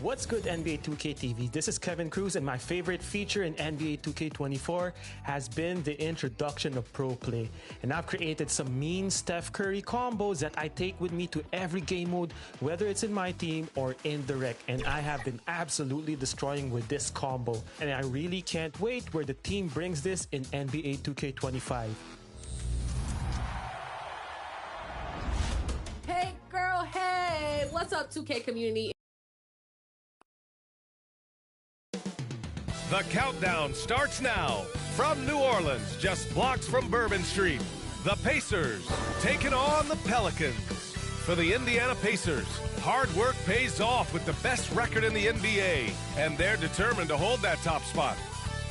What's good, NBA 2K TV? This is Kevin Cruz, and my favorite feature in NBA 2K24 has been the introduction of Pro Play. And I've created some mean Steph Curry combos that I take with me to every game mode, whether it's in my team or in the rec. And I have been absolutely destroying with this combo. And I really can't wait where the team brings this in NBA 2K25. Hey girl, hey! What's up, 2K community? The countdown starts now. From New Orleans, just blocks from Bourbon Street, the Pacers taking on the Pelicans. For the Indiana Pacers, hard work pays off with the best record in the NBA, and they're determined to hold that top spot.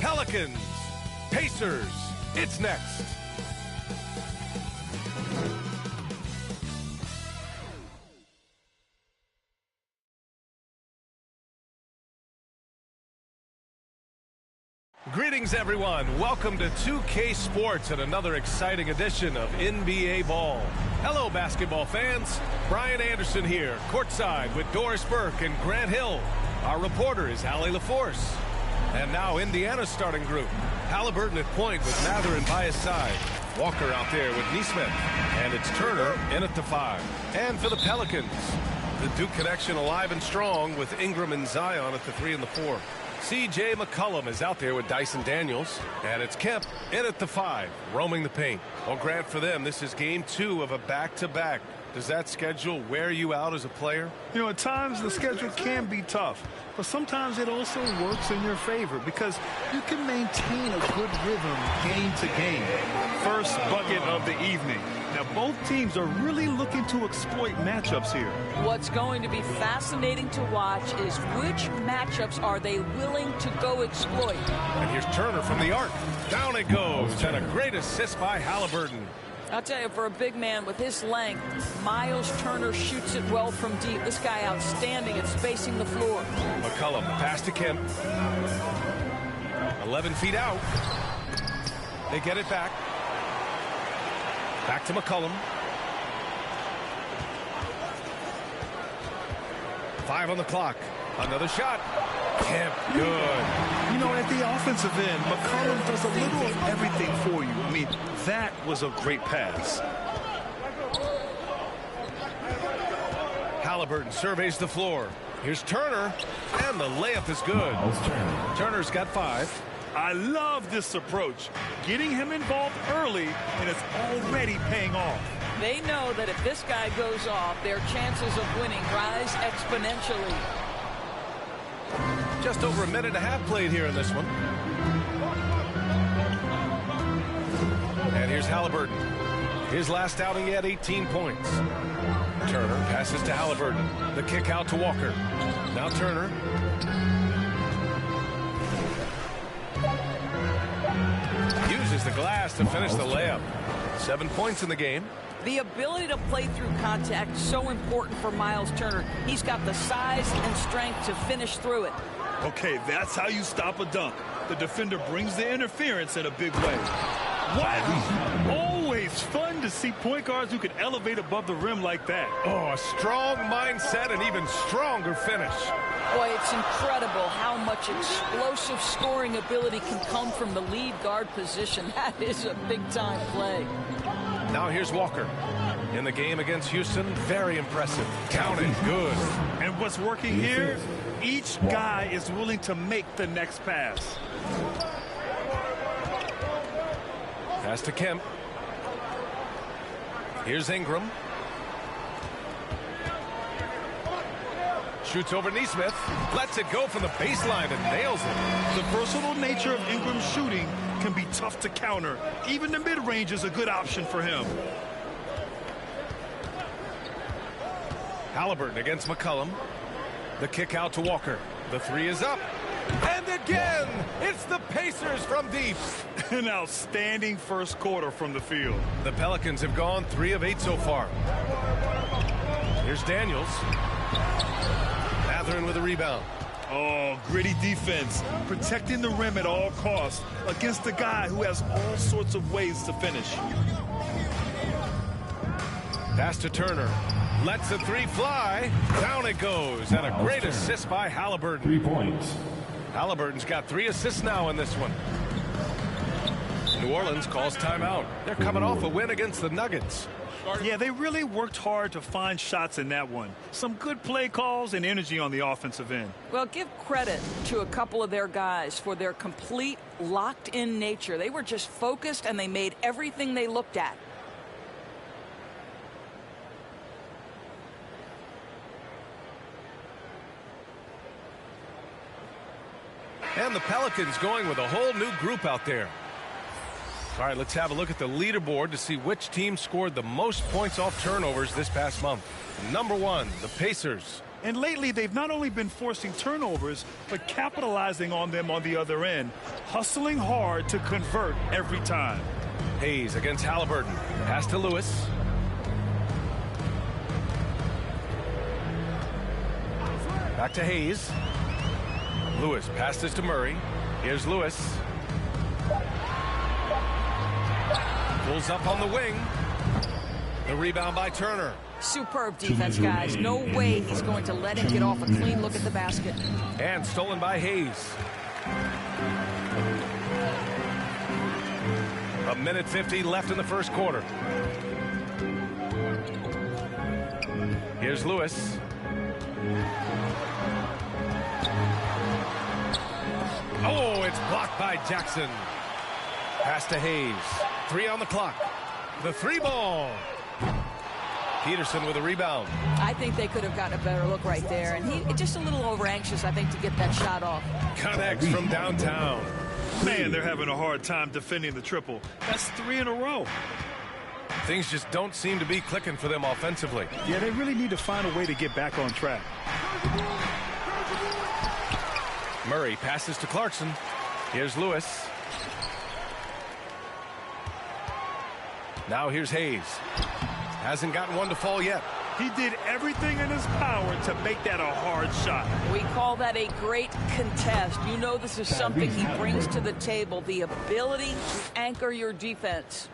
Pelicans, Pacers, it's next. Greetings, everyone. Welcome to 2K Sports and another exciting edition of NBA Ball. Hello, basketball fans. Brian Anderson here, courtside with Doris Burke and Grant Hill. Our reporter is Hallie LaForce. And now Indiana's starting group. Halliburton at point with Mathurin by his side. Walker out there with Neesmith. And it's Turner in at the 5. And for the Pelicans, the Duke connection alive and strong with Ingram and Zion at the 3 and the 4. C.J. McCollum is out there with Dyson Daniels, and it's Kemp in at the 5, roaming the paint. Well, Grant, for them, this is game 2 of a back-to-back. Does that schedule wear you out as a player? You know, at times the schedule can be tough, but sometimes it also works in your favor because you can maintain a good rhythm game to game. First bucket of the evening. Now, both teams are really looking to exploit matchups here. What's going to be fascinating to watch is which matchups are they willing to go exploit. And here's Turner from the arc. Down it goes, and a great assist by Halliburton. I'll tell you, for a big man with his length, Miles Turner shoots it well from deep. This guy outstanding at spacing the floor. McCollum, pass to Kemp. 11 feet out. They get it back. Back to McCollum. 5 on the clock. Another shot. Kemp, good. You know, at the offensive end, McCollum does a little of everything for you. I mean, that was a great pass. Halliburton surveys the floor. Here's Turner, and the layup is good. Turner's got 5. I love this approach. Getting him involved early, and it's already paying off. They know that if this guy goes off, their chances of winning rise exponentially. Just over a minute and a half played here in this one. And here's Halliburton. His last outing, he had 18 points. Turner passes to Halliburton. The kick out to Walker. Now Turner. Uses the glass to finish the layup. 7 points in the game. The ability to play through contact is so important for Miles Turner. He's got the size and strength to finish through it. Okay, that's how you stop a dunk. The defender brings the interference in a big way. Wow! Always fun to see point guards who can elevate above the rim like that. Oh, a strong mindset and even stronger finish. Boy, it's incredible how much explosive scoring ability can come from the lead guard position. That is a big-time play. Now here's Walker. In the game against Houston, very impressive. Counted, good. And what's working here? Each guy is willing to make the next pass. Pass to Kemp. Here's Ingram. Shoots over Neesmith. Lets it go from the baseline and nails it. The versatile nature of Ingram's shooting can be tough to counter. Even the mid-range is a good option for him. Halliburton against McCollum. The kick out to Walker. The three is up. And again, it's the Pacers from deep. An outstanding first quarter from the field. The Pelicans have gone 3 of 8 so far. Here's Daniels. Mathurin with a rebound. Oh, gritty defense. Protecting the rim at all costs against a guy who has all sorts of ways to finish. Pass to Turner. Lets the three fly. Down it goes. And a great assist by Halliburton. 3 points. Halliburton's got 3 assists now in this one. New Orleans calls timeout. They're coming off a win against the Nuggets. Yeah, they really worked hard to find shots in that one. Some good play calls and energy on the offensive end. Well, give credit to a couple of their guys for their complete locked-in nature. They were just focused and they made everything they looked at. And the Pelicans going with a whole new group out there. All right, let's have a look at the leaderboard to see which team scored the most points off turnovers this past month. Number 1, the Pacers. And lately, they've not only been forcing turnovers, but capitalizing on them on the other end. Hustling hard to convert every time. Hayes against Halliburton. Pass to Lewis. Back to Hayes. Lewis passes to Murray. Here's Lewis. Pulls up on the wing. The rebound by Turner. Superb defense, guys. No way he's going to let him get off a clean look at the basket. And stolen by Hayes. A minute 50 left in the first quarter. Here's Lewis. Oh, it's blocked by Jackson. Pass to Hayes. 3 on the clock. The 3 ball. Peterson with a rebound. I think they could have gotten a better look right there. And he just a little over anxious, I think, to get that shot off. Connects from downtown. Man, they're having a hard time defending the triple. That's 3 in a row. Things just don't seem to be clicking for them offensively. Yeah, they really need to find a way to get back on track. Murray passes to Clarkson. Here's Lewis. Now here's Hayes. Hasn't gotten one to fall yet. He did everything in his power to make that a hard shot. We call that a great contest. You know this is something he brings to the table, the ability to anchor your defense.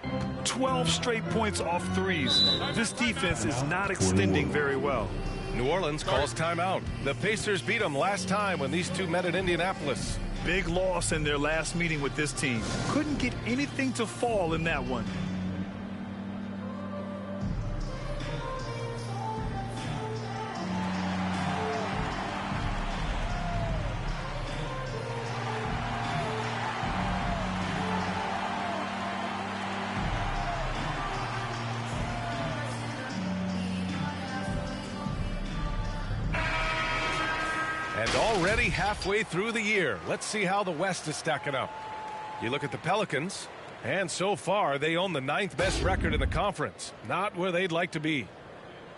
12 straight points off threes. This defense is not extending very well. New Orleans calls timeout. The Pacers beat them last time when these two met at Indianapolis. Big loss in their last meeting with this team. Couldn't get anything to fall in that one. And already halfway through the year, let's see how the West is stacking up. You look at the Pelicans, and so far they own the 9th best record in the conference. Not where they'd like to be.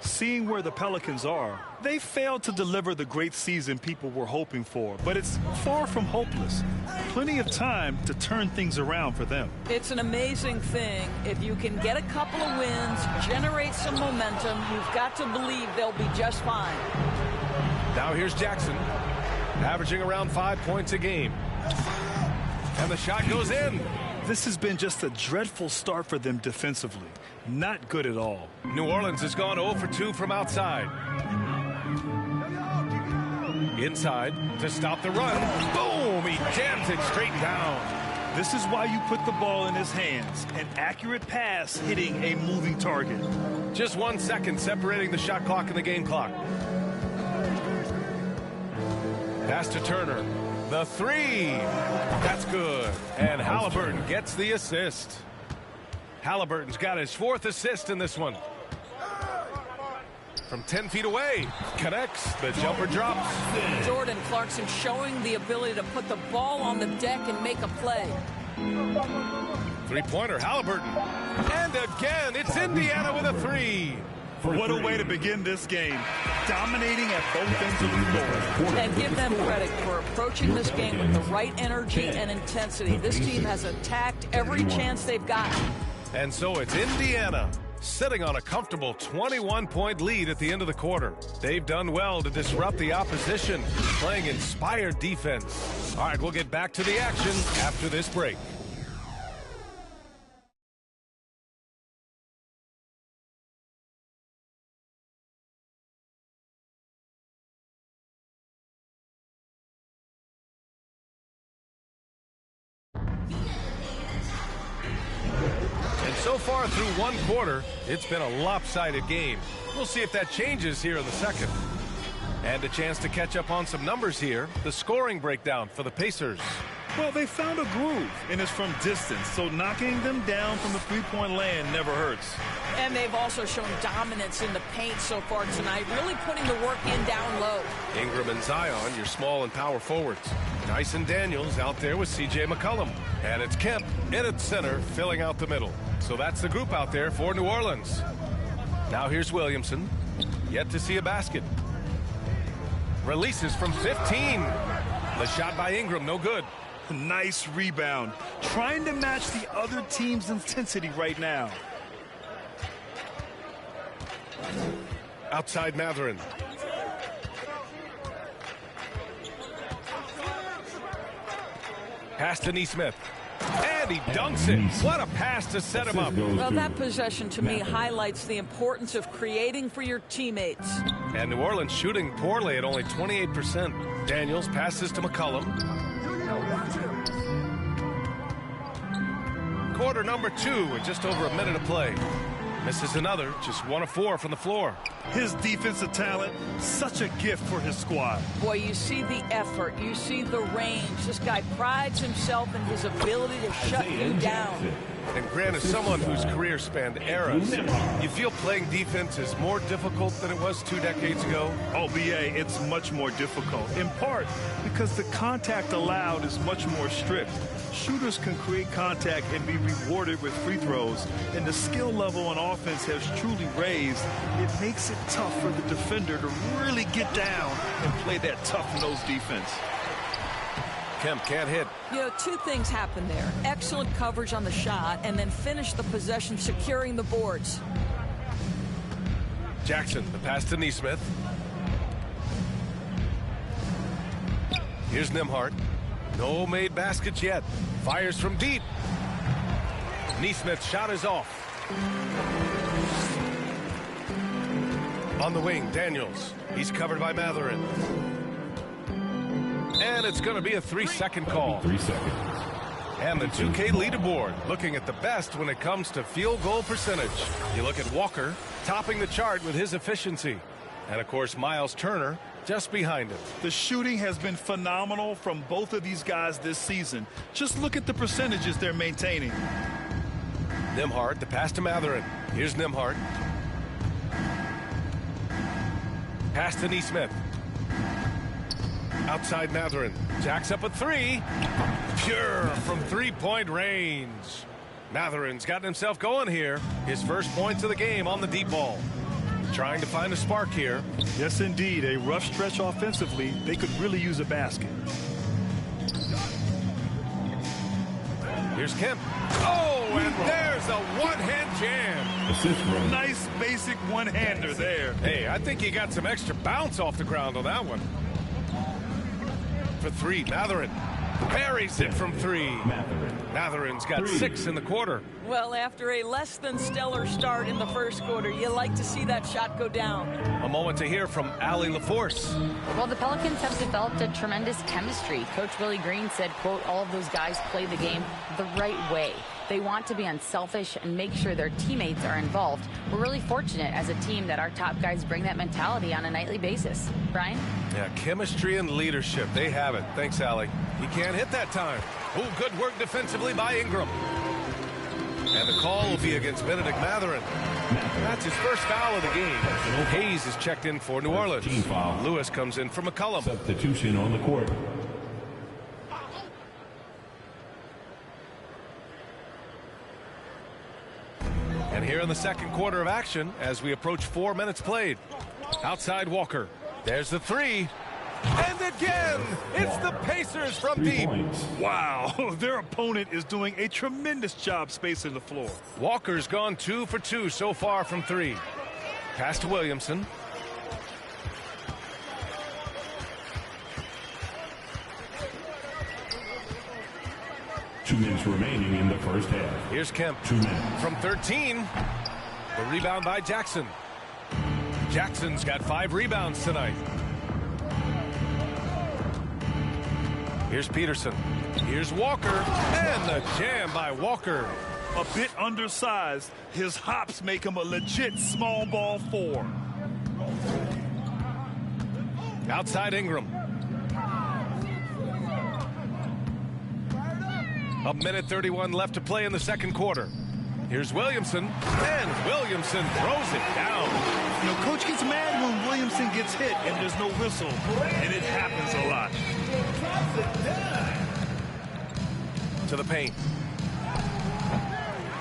Seeing where the Pelicans are, they failed to deliver the great season people were hoping for, but it's far from hopeless. Plenty of time to turn things around for them. It's an amazing thing. If you can get a couple of wins, generate some momentum, you've got to believe they'll be just fine. Now here's Jackson, averaging around 5 points a game. And the shot goes in. This has been just a dreadful start for them defensively. Not good at all. New Orleans has gone 0 for 2 from outside. Inside to stop the run. Boom! He jams it straight down. This is why you put the ball in his hands. An accurate pass hitting a moving target. Just 1 second separating the shot clock and the game clock. Pass to Turner. The three. That's good. And Halliburton gets the assist. Halliburton's got his 4th assist in this one. From 10 feet away. Connects. The jumper drops. Jordan Clarkson showing the ability to put the ball on the deck and make a play. Three-pointer, Halliburton. And again, it's Indiana with a 3. What a way to begin this game. Dominating at both ends of the floor. And give them credit for approaching this game with the right energy and intensity. This team has attacked every chance they've gotten. And so it's Indiana sitting on a comfortable 21-point lead at the end of the quarter. They've done well to disrupt the opposition, playing inspired defense. All right, we'll get back to the action after this break. So far through 1 quarter, it's been a lopsided game. We'll see if that changes here in the second. And a chance to catch up on some numbers here. The scoring breakdown for the Pacers. Well, they found a groove, and it's from distance, so knocking them down from the three-point land never hurts. And they've also shown dominance in the paint so far tonight, really putting the work in down low. Ingram and Zion, your small and power forwards. Dyson Daniels out there with C.J. McCollum. And it's Kemp in at center, filling out the middle. So that's the group out there for New Orleans. Now here's Williamson. Yet to see a basket. Releases from 15. The shot by Ingram, no good. Nice rebound. Trying to match the other team's intensity right now. Outside Matherin. Pass to Neesmith. And he dunks it. What a pass to set him up. Well, that possession to me highlights the importance of creating for your teammates. And New Orleans shooting poorly at only 28%. Daniels passes to McCollum. Quarter number 2 with just over a minute to play. Misses another, just 1 of 4 from the floor. His defensive talent, such a gift for his squad. Boy, you see the effort, you see the range. This guy prides himself in his ability to shut you down. And Grant, as someone whose career spanned eras, you feel playing defense is more difficult than it was 2 decades ago? Oh, BA, it's much more difficult, in part because the contact allowed is much more strict. Shooters can create contact and be rewarded with free throws, and the skill level on offense has truly raised. It makes it tough for the defender to really get down and play that tough-nosed defense. Kemp can't hit. You know, 2 things happen there. Excellent coverage on the shot, and then finish the possession securing the boards. Jackson, the pass to Neesmith. Here's Nembhard. No made baskets yet. Fires from deep. Neesmith's shot is off. On the wing, Daniels. He's covered by Matherin. And it's going to be a 3-second call. 3 seconds. And the 2K leaderboard looking at the best when it comes to field goal percentage. You look at Walker topping the chart with his efficiency. And, of course, Miles Turner just behind him. The shooting has been phenomenal from both of these guys this season. Just look at the percentages they're maintaining. Nembhard, the pass to Matherin. Here's Nembhard. Pass to Neesmith. Outside Matherin. Jacks up a three. Pure from three-point range. Matherin's gotten himself going here. His first points of the game on the deep ball. Trying to find a spark here. Yes, indeed. A rough stretch offensively. They could really use a basket. Here's Kemp. Oh, and there's a one-hand jam. Nice basic one-hander there. Hey, I think he got some extra bounce off the ground on that one. For three, Matherin buries it from three. Matherin's got 6 in the quarter. Well, after a less than stellar start in the first quarter, you like to see that shot go down. A moment to hear from Allie LaForce. Well, the Pelicans have developed a tremendous chemistry. Coach Willie Green said, quote, all of those guys play the game the right way. They want to be unselfish and make sure their teammates are involved. We're really fortunate as a team that our top guys bring that mentality on a nightly basis. Brian? Yeah, chemistry and leadership. They have it. Thanks, Allie. He can't hit that time. Oh, good work defensively by Ingram. And the call will be against Benedict Matherin. That's his first foul of the game. Hayes is checked in for New Orleans. Lewis comes in for McCollum. Substitution on the court. And here in the second quarter of action, as we approach 4 minutes played. Outside Walker. There's the three. And again, it's the Pacers from deep. Wow, their opponent is doing a tremendous job spacing the floor. Walker's gone 2 for 2 so far from three. Pass to Williamson. Two minutes remaining in the first half. Here's Kemp. 2 minutes. From 13. The rebound by Jackson. Jackson's got 5 rebounds tonight. Here's Peterson. Here's Walker. And the jam by Walker. A bit undersized. His hops make him a legit small ball 4. Outside Ingram. A minute 31 left to play in the second quarter. Here's Williamson. And Williamson throws it down. You know, Coach gets mad when Williamson gets hit and there's no whistle. And it happens a lot. To the paint.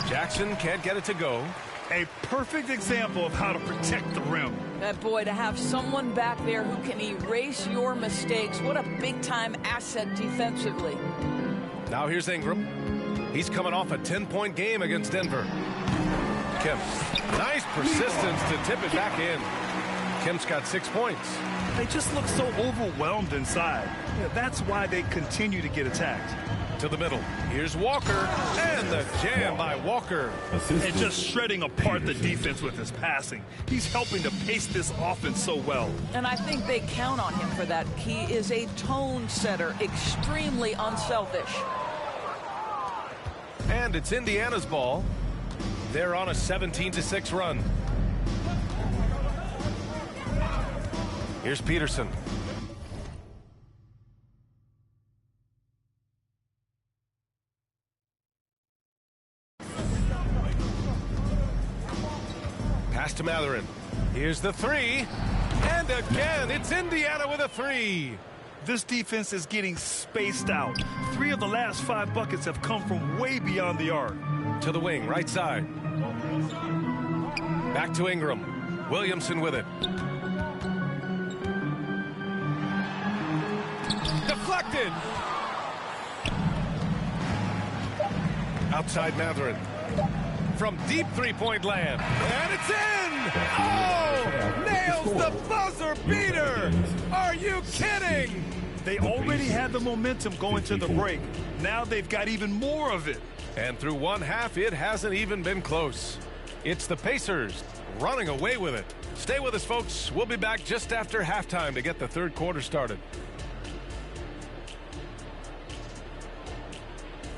Jackson can't get it to go. A perfect example of how to protect the rim. That boy, to have someone back there who can erase your mistakes, what a big-time asset defensively. Now here's Ingram. He's coming off a 10-point game against Denver. Kemp. Nice persistence to tip it back in. Kemp's got 6 points. They just look so overwhelmed inside. Yeah, that's why they continue to get attacked. To the middle. Here's Walker. And the jam by Walker. And just shredding apart the defense with his passing. He's helping to pace this offense so well. And I think they count on him for that. He is a tone setter, extremely unselfish. And it's Indiana's ball. They're on a 17-6 run. Here's Peterson. Pass to Matherin. Here's the three. And again, it's Indiana with a three. This defense is getting spaced out. 3 of the last 5 buckets have come from way beyond the arc. To the wing, right side. Back to Ingram. Williamson with it. Deflected. Outside Matherin. From deep three-point land. And it's in! Oh! Nails the buzzer beater! Are you kidding? They already had the momentum going to the break. Now they've got even more of it. And through one half, it hasn't even been close. It's the Pacers running away with it. Stay with us, folks. We'll be back just after halftime to get the third quarter started.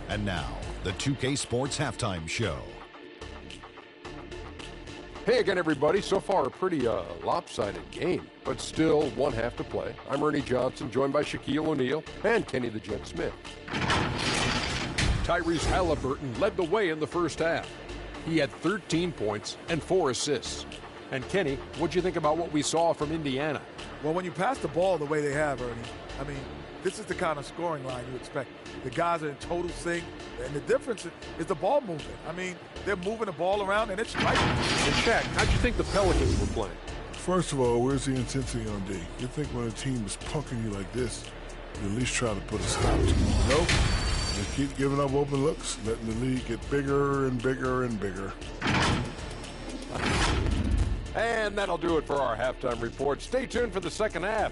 And now, the 2K Sports Halftime Show. Hey again, everybody. So far, a pretty lopsided game, but still one half to play. I'm Ernie Johnson, joined by Shaquille O'Neal and Kenny the Jet Smith. Tyrese Halliburton led the way in the first half. He had 13 points and 4 assists. And Kenny, what'd you think about what we saw from Indiana? Well, when you pass the ball the way they have, Ernie, I mean, this is the kind of scoring line you expect. The guys are in total sync, and the difference is the ball movement. I mean, they're moving the ball around, and it's striking. And Shaq, how'd you think the Pelicans were playing? First of all, where's the intensity on D? You think when a team is punking you like this, you at least try to put a stop to it. Nope. They keep giving up open looks, letting the lead get bigger and bigger and bigger. And that'll do it for our halftime report. Stay tuned for the second half.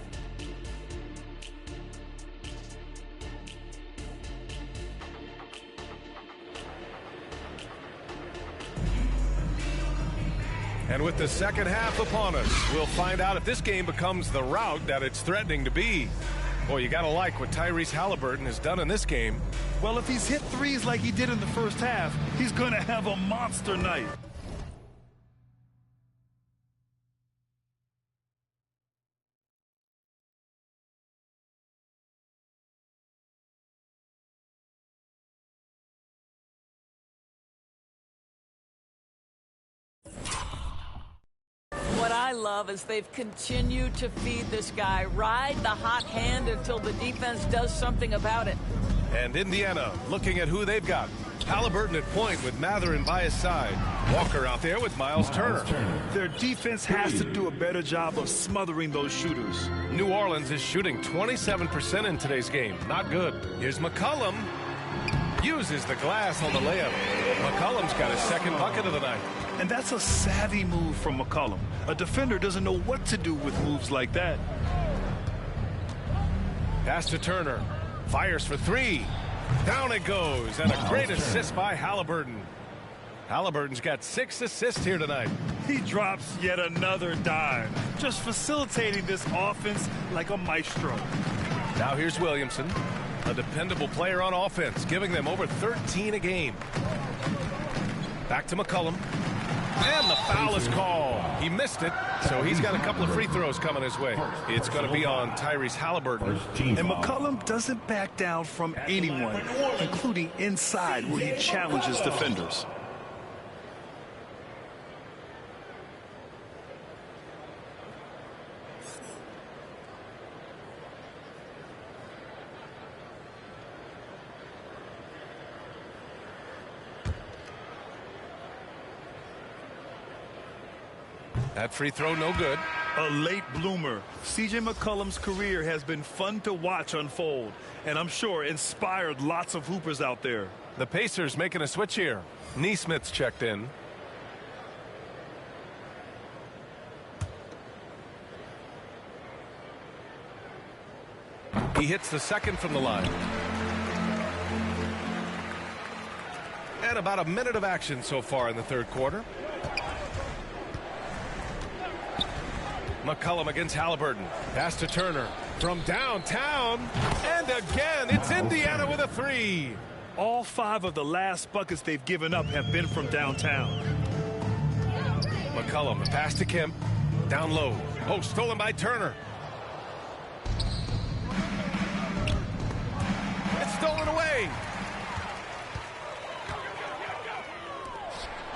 And with the second half upon us, we'll find out if this game becomes the rout that it's threatening to be. Boy, you gotta like what Tyrese Halliburton has done in this game. Well, if he's hit threes like he did in the first half, he's going to have a monster night. What I love is they've continued to feed this guy, ride the hot hand until the defense does something about it. And Indiana looking at who they've got. Halliburton at point with Mathurin by his side. Walker out there with Miles Turner. Their defense has to do a better job of smothering those shooters. New Orleans is shooting 27% in today's game. Not good. Here's McCollum. Uses the glass on the layup. McCollum's got his second bucket of the night. And that's a savvy move from McCollum. A defender doesn't know what to do with moves like that. Pass to Turner. Fires for three. Down it goes. And a great assist by Halliburton. Halliburton's got 6 assists here tonight. He drops yet another dime, just facilitating this offense like a maestro. Now here's Williamson, a dependable player on offense, giving them over 13 a game. Back to McCollum. And the foul is called. He missed it, so he's got a couple of free throws coming his way. It's going to be on Tyrese Halliburton. And McCollum doesn't back down from anyone, including inside where he challenges defenders. That free throw no good. A late bloomer. C.J. McCollum's career has been fun to watch unfold, and I'm sure inspired lots of hoopers out there. The Pacers making a switch here. Neesmith's checked in. He hits the second from the line. And about a minute of action so far in the third quarter. McCollum against Halliburton. Pass to Turner from downtown. And again, it's Indiana with a three. All 5 of the last buckets they've given up have been from downtown. McCollum, pass to Kemp. Down low. Oh, stolen by Turner. It's stolen away.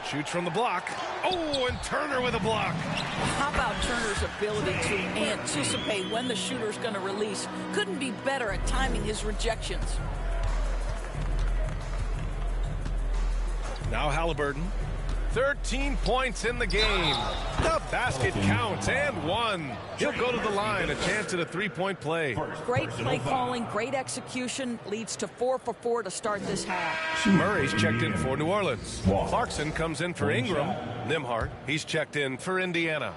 Shoots from the block. Oh, and Turner with a block. How about Turner's ability to anticipate when the shooter's going to release? Couldn't be better at timing his rejections. Now Halliburton. 13 points in the game. The basket counts and one. He'll go to the line. A chance at a three-point play. Great play calling, great execution. Leads to 4 for 4 to start this half. Murray's checked in for New Orleans. Clarkson comes in for Ingram. Nimhart, he's checked in for Indiana.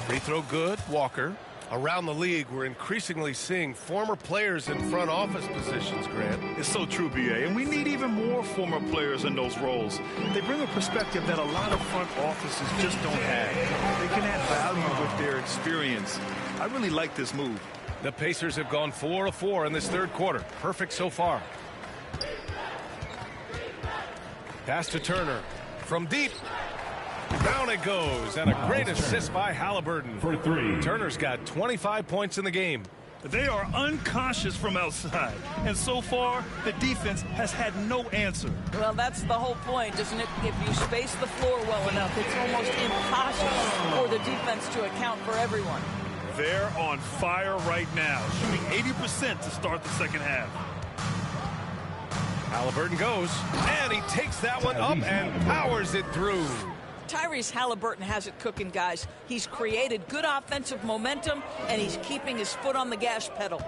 Free throw good. Walker. Around the league, we're increasingly seeing former players in front office positions, Grant. It's so true, B.A., and we need even more former players in those roles. They bring a perspective that a lot of front offices just don't have. They can add value with their experience. I really like this move. The Pacers have gone 4 of 4 in this third quarter. Perfect so far. Pass to Turner from deep. Down it goes, and a great assist by Halliburton. For three. Turner's got 25 points in the game. They are unconscious from outside, and so far, the defense has had no answer. Well, that's the whole point, isn't it? If you space the floor well enough, it's almost impossible for the defense to account for everyone. They're on fire right now, shooting 80% to start the second half. Halliburton goes, and he takes that one up and powers it through. Tyrese Halliburton has it cooking, guys. He's created good offensive momentum, and he's keeping his foot on the gas pedal.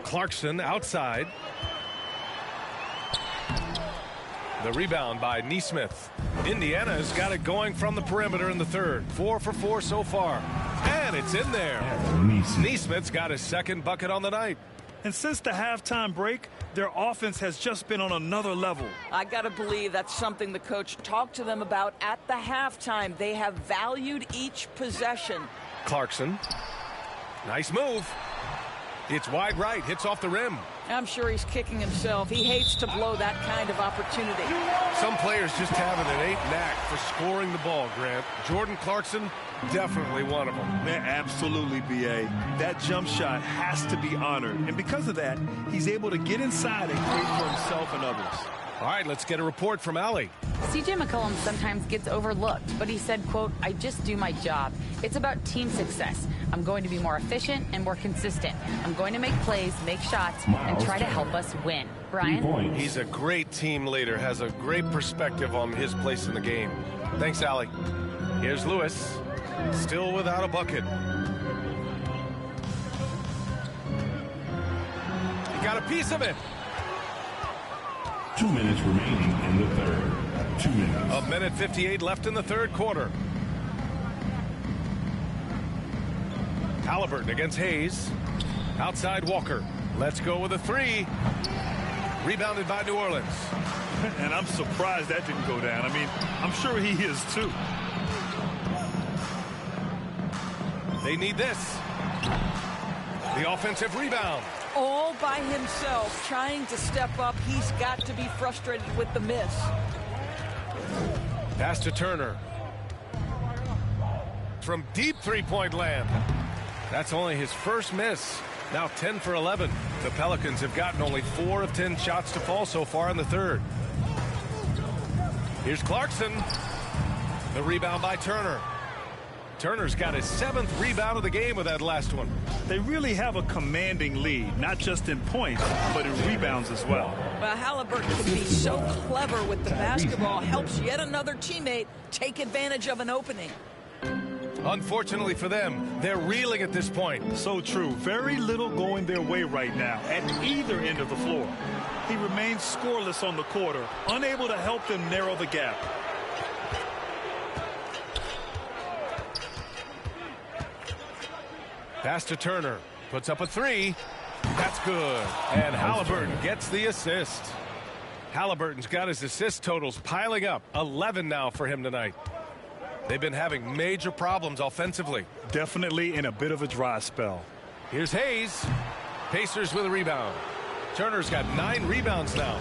Clarkson outside. The rebound by Nesmith. Indiana's got it going from the perimeter in the third. 4 for 4 so far. And it's in there. Nesmith's got his second bucket on the night. And since the halftime break, their offense has just been on another level. I got to believe that's something the coach talked to them about at the halftime. They have valued each possession. Clarkson. Nice move. It's wide right. Hits off the rim. I'm sure he's kicking himself. He hates to blow that kind of opportunity. Some players just have an innate knack for scoring the ball, Grant. Jordan Clarkson, definitely one of them. Man, absolutely, B.A. That jump shot has to be honored. And because of that, he's able to get inside and create for himself and others. All right, let's get a report from Allie. CJ McCollum sometimes gets overlooked, but he said, quote, "I just do my job. It's about team success. I'm going to be more efficient and more consistent. I'm going to make plays, make shots, and try to help us win." Brian? He's a great team leader, has a great perspective on his place in the game. Thanks, Allie. Here's Lewis, still without a bucket. He got a piece of it. 2 minutes remaining in the third. 2 minutes. A minute 58 left in the third quarter. Halliburton against Hayes. Outside Walker. Let's go with a three. Rebounded by New Orleans. And I'm surprised that didn't go down. I mean, I'm sure he is too. They need this. The offensive rebound. All by himself, trying to step up. He's got to be frustrated with the miss. Pass to Turner. From deep three-point land. That's only his first miss. Now 10 for 11. The Pelicans have gotten only 4 of 10 shots to fall so far in the third. Here's Clarkson. The rebound by Turner. Turner's got his 7th rebound of the game with that last one. They really have a commanding lead, not just in points, but in rebounds as well. Well, Halliburton can be so clever with the basketball, helps yet another teammate take advantage of an opening. Unfortunately for them, they're reeling at this point. So true. Very little going their way right now at either end of the floor. He remains scoreless on the quarter, unable to help them narrow the gap. Pass to Turner. Puts up a three. That's good. And Halliburton gets the assist. Halliburton's got his assist totals piling up. 11 now for him tonight. They've been having major problems offensively. Definitely in a bit of a dry spell. Here's Hayes. Pacers with a rebound. Turner's got 9 rebounds now.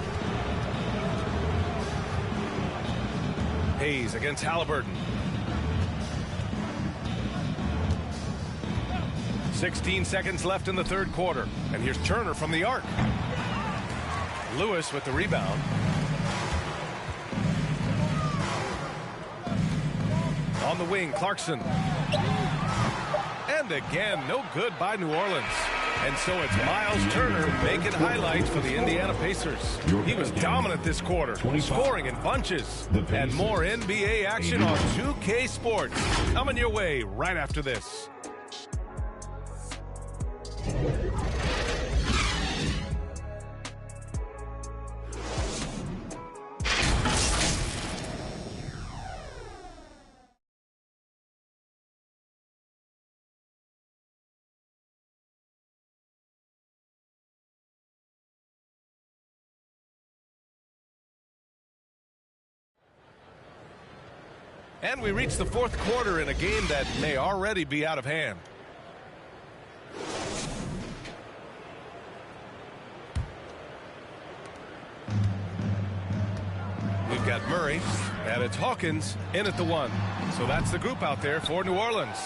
Hayes against Halliburton. 16 seconds left in the third quarter. And here's Turner from the arc. Lewis with the rebound. On the wing, Clarkson. And again, no good by New Orleans. And so it's Miles Turner making highlights for the Indiana Pacers. He was dominant this quarter, scoring in bunches. And more NBA action on 2K Sports. Coming your way right after this. And we reach the fourth quarter in a game that may already be out of hand. We've got Murray, and it's Hawkins in at the 1. So that's the group out there for New Orleans.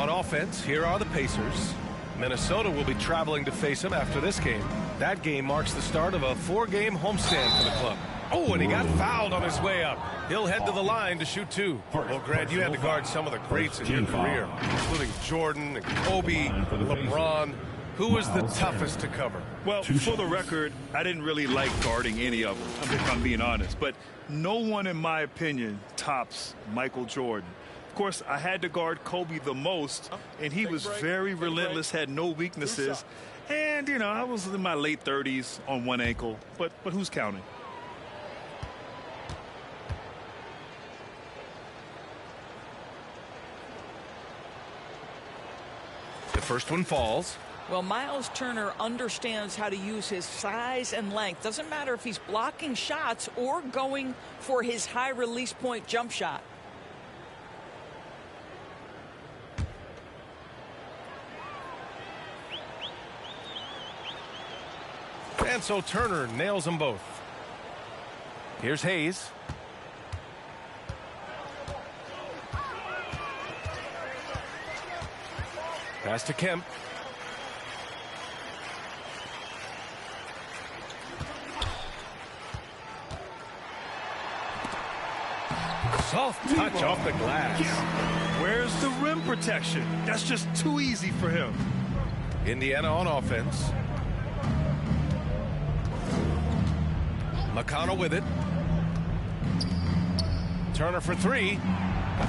On offense, here are the Pacers. Minnesota will be traveling to face them after this game. That game marks the start of a 4-game homestand for the club. Oh, and he got fouled on his way up. He'll head to the line to shoot 2. Well, Grant, you had to guard some of the greats in your career, including Jordan and Kobe, LeBron. Who was the toughest to cover? Well, for the record, I didn't really like guarding any of them, if I'm being honest. But no one, in my opinion, tops Michael Jordan. Of course, I had to guard Kobe the most, and he was very relentless, had no weaknesses. And, you know, I was in my late 30s on one ankle, but who's counting? The first one falls. Well, Miles Turner understands how to use his size and length. Doesn't matter if he's blocking shots or going for his high release point jump shot. And so Turner nails them both. Here's Hayes. Pass to Kemp. Soft touch off the glass. Where's the rim protection? That's just too easy for him. Indiana on offense. McConnell with it. Turner for 3.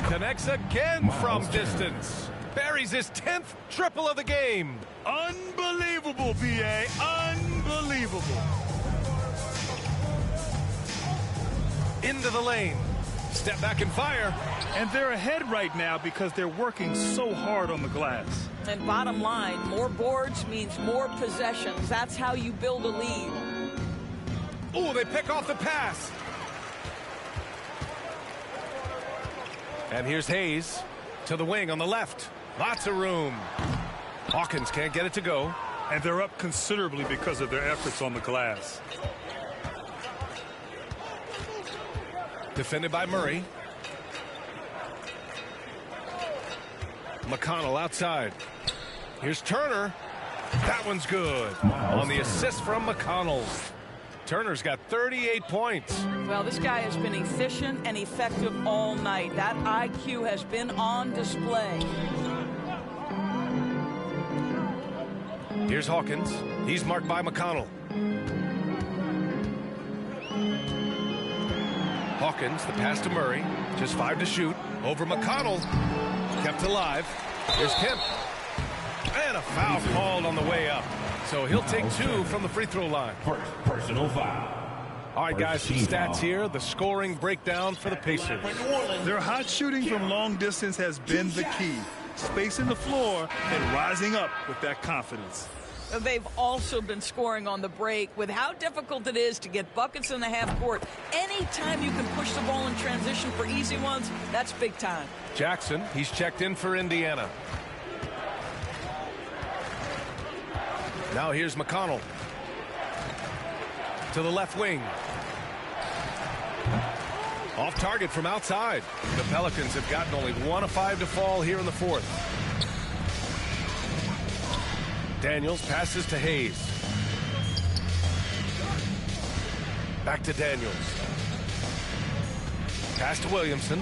Connects again from distance. Buries his 10th triple of the game. Unbelievable, B.A. Unbelievable. Into the lane. Step back and fire. And they're ahead right now because they're working so hard on the glass. And bottom line, more boards means more possessions. That's how you build a lead. Oh, they pick off the pass. And here's Hayes to the wing on the left. Lots of room. Hawkins can't get it to go. And they're up considerably because of their efforts on the glass. Defended by Murray. McConnell outside. Here's Turner. That one's good. On the assist from McConnell. Turner's got 38 points. Well, this guy has been efficient and effective all night. That IQ has been on display. Here's Hawkins. He's marked by McConnell. Hawkins, the pass to Murray. Just 5 to shoot. Over McConnell. Kept alive. Here's Kemp. And a foul called on the way up. So he'll take 2 from the free throw line. Personal foul. All right, guys, some stats here. The scoring breakdown for the Pacers. Their hot shooting from long distance has been the key. Spacing the floor and rising up with that confidence. They've also been scoring on the break. With how difficult it is to get buckets in the half court, anytime you can push the ball in transition for easy ones, that's big time. Jackson, he's checked in for Indiana. Now here's McConnell. To the left wing. Off target from outside. The Pelicans have gotten only 1 of 5 to fall here in the 4th. Daniels passes to Hayes. Back to Daniels. Pass to Williamson.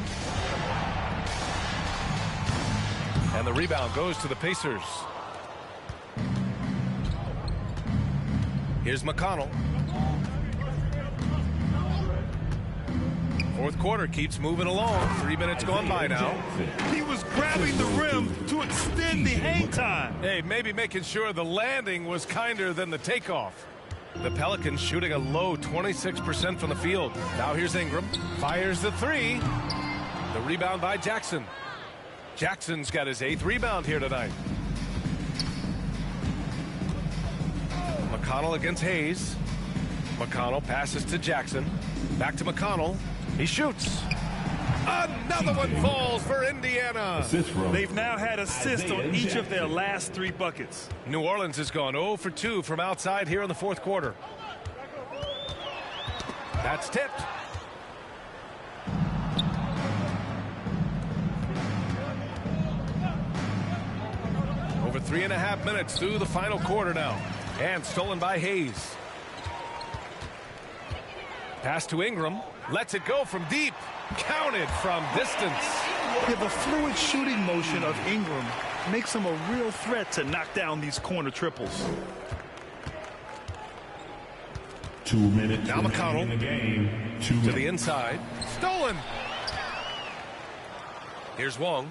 And the rebound goes to the Pacers. Here's McConnell. Fourth quarter keeps moving along. 3 minutes gone by now. He was grabbing the rim to extend the hang time. Hey, maybe making sure the landing was kinder than the takeoff. The Pelicans shooting a low 26% from the field. Now here's Ingram. Fires the 3. The rebound by Jackson. Jackson's got his 8th rebound here tonight. McConnell against Hayes. McConnell passes to Jackson. Back to McConnell. He shoots. Another one falls for Indiana. They've now had assists on each of their last 3 buckets. New Orleans has gone 0 for 2 from outside here in the 4th quarter. That's tipped. Over 3.5 minutes through the final quarter now. And stolen by Hayes. Pass to Ingram. Lets it go from deep. Counted from distance. Yeah, the fluid shooting motion of Ingram makes him a real threat to knock down these corner triples. 2 minutes now McConnell in the game. To the inside. Stolen. Here's Wong.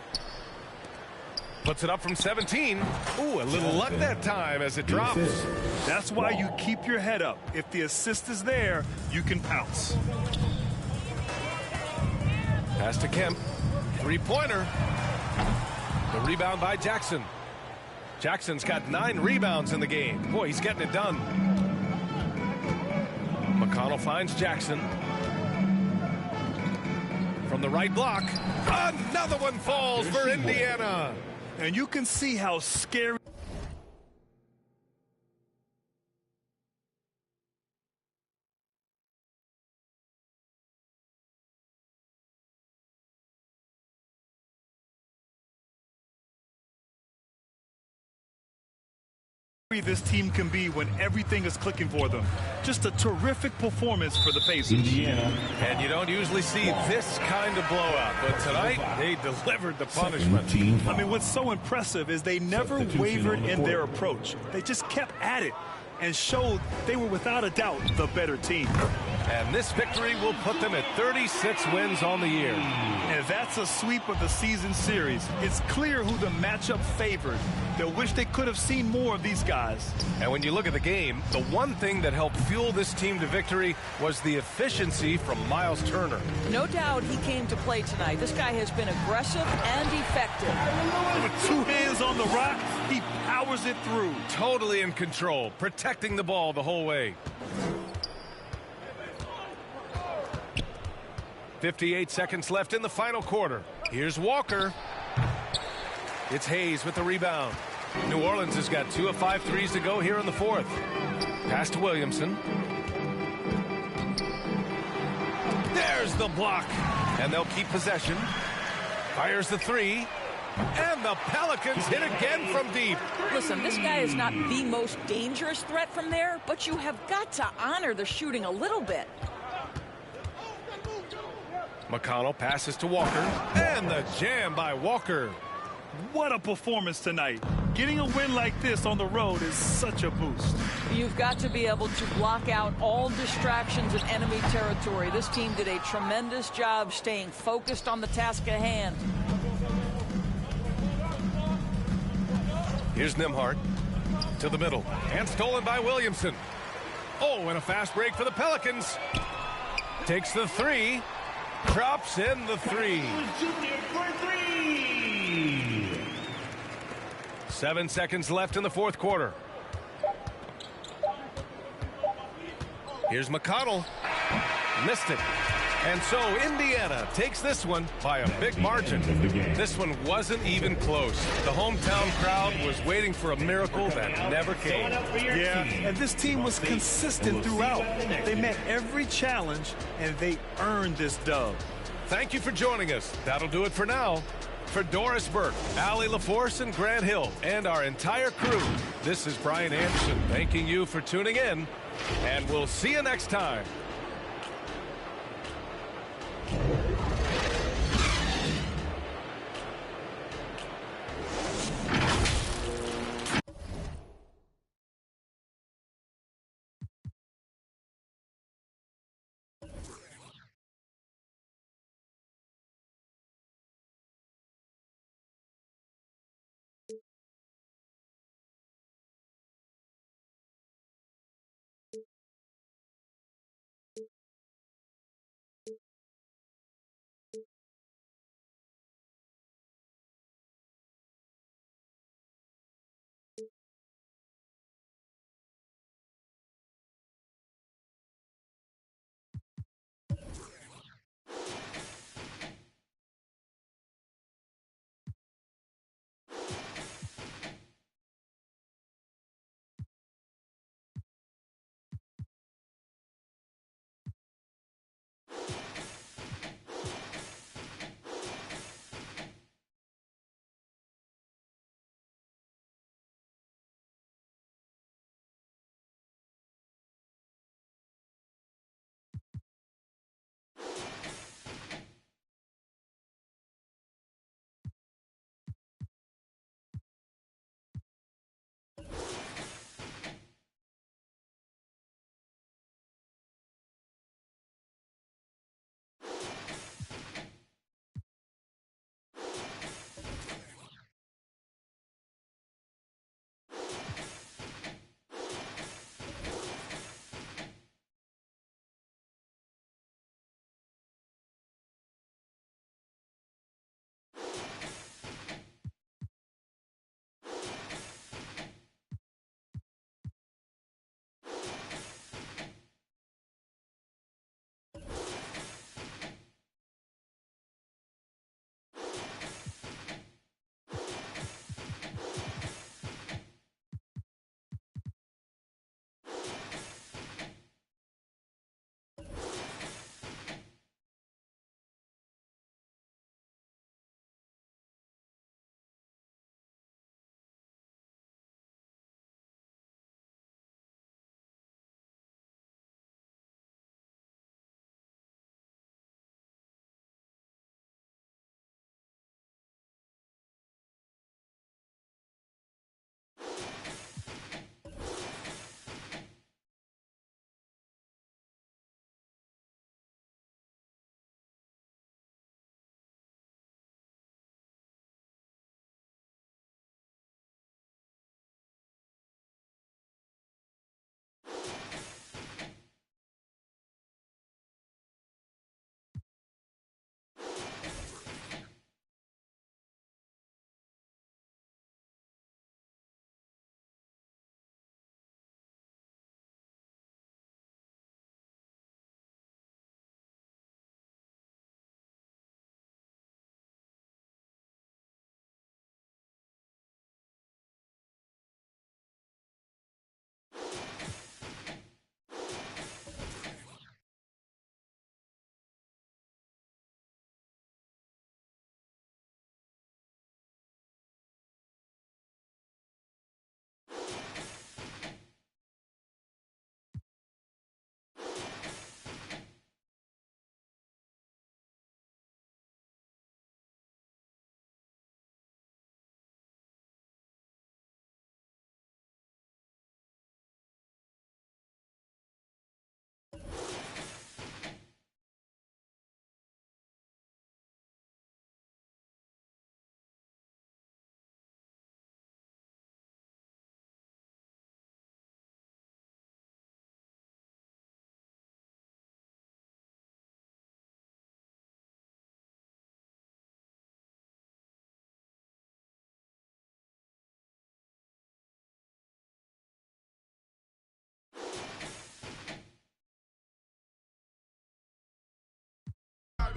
Puts it up from 17. Ooh, a little luck that time as it drops. That's why you keep your head up. If the assist is there, you can pounce. Pass to Kemp. Three-pointer. The rebound by Jackson. Jackson's got 9 rebounds in the game. Boy, he's getting it done. McConnell finds Jackson. From the right block. Another one falls for Indiana. And you can see how scary this team can be when everything is clicking for them. Just a terrific performance for the Pacers. Indiana. And you don't usually see this kind of blowout, but tonight they delivered the punishment. I mean, what's so impressive is they never wavered in their approach. They just kept at it and showed they were without a doubt the better team. And this victory will put them at 36 wins on the year. And that's a sweep of the season series. It's clear who the matchup favored. They'll wish they could have seen more of these guys. And when you look at the game, the one thing that helped fuel this team to victory was the efficiency from Miles Turner. No doubt he came to play tonight. This guy has been aggressive and effective. With 2 hands on the rock, he powers it through. Totally in control, protecting the ball the whole way. 58 seconds left in the final quarter. Here's Walker. It's Hayes with the rebound. New Orleans has got 2 of 5 threes to go here in the fourth. Pass to Williamson. There's the block. And they'll keep possession. Fires the 3. And the Pelicans hit again from deep. Listen, this guy is not the most dangerous threat from there, but you have got to honor the shooting a little bit. McConnell passes to Walker. And the jam by Walker. What a performance tonight. Getting a win like this on the road is such a boost. You've got to be able to block out all distractions in enemy territory. This team did a tremendous job staying focused on the task at hand. Here's Nembhard to the middle. And stolen by Williamson. Oh, and a fast break for the Pelicans. Takes the 3. Drops in the 3. 7 seconds left in the fourth quarter. Here's McConnell. Missed it. And so Indiana takes this one by a big margin. This one wasn't even close. The hometown crowd was waiting for a miracle that never came. Yeah, and this team was consistent throughout. They met every challenge, and they earned this dub. Thank you for joining us. That'll do it for now. For Doris Burke, Allie LaForce, and Grant Hill, and our entire crew, this is Brian Anderson thanking you for tuning in, and we'll see you next time.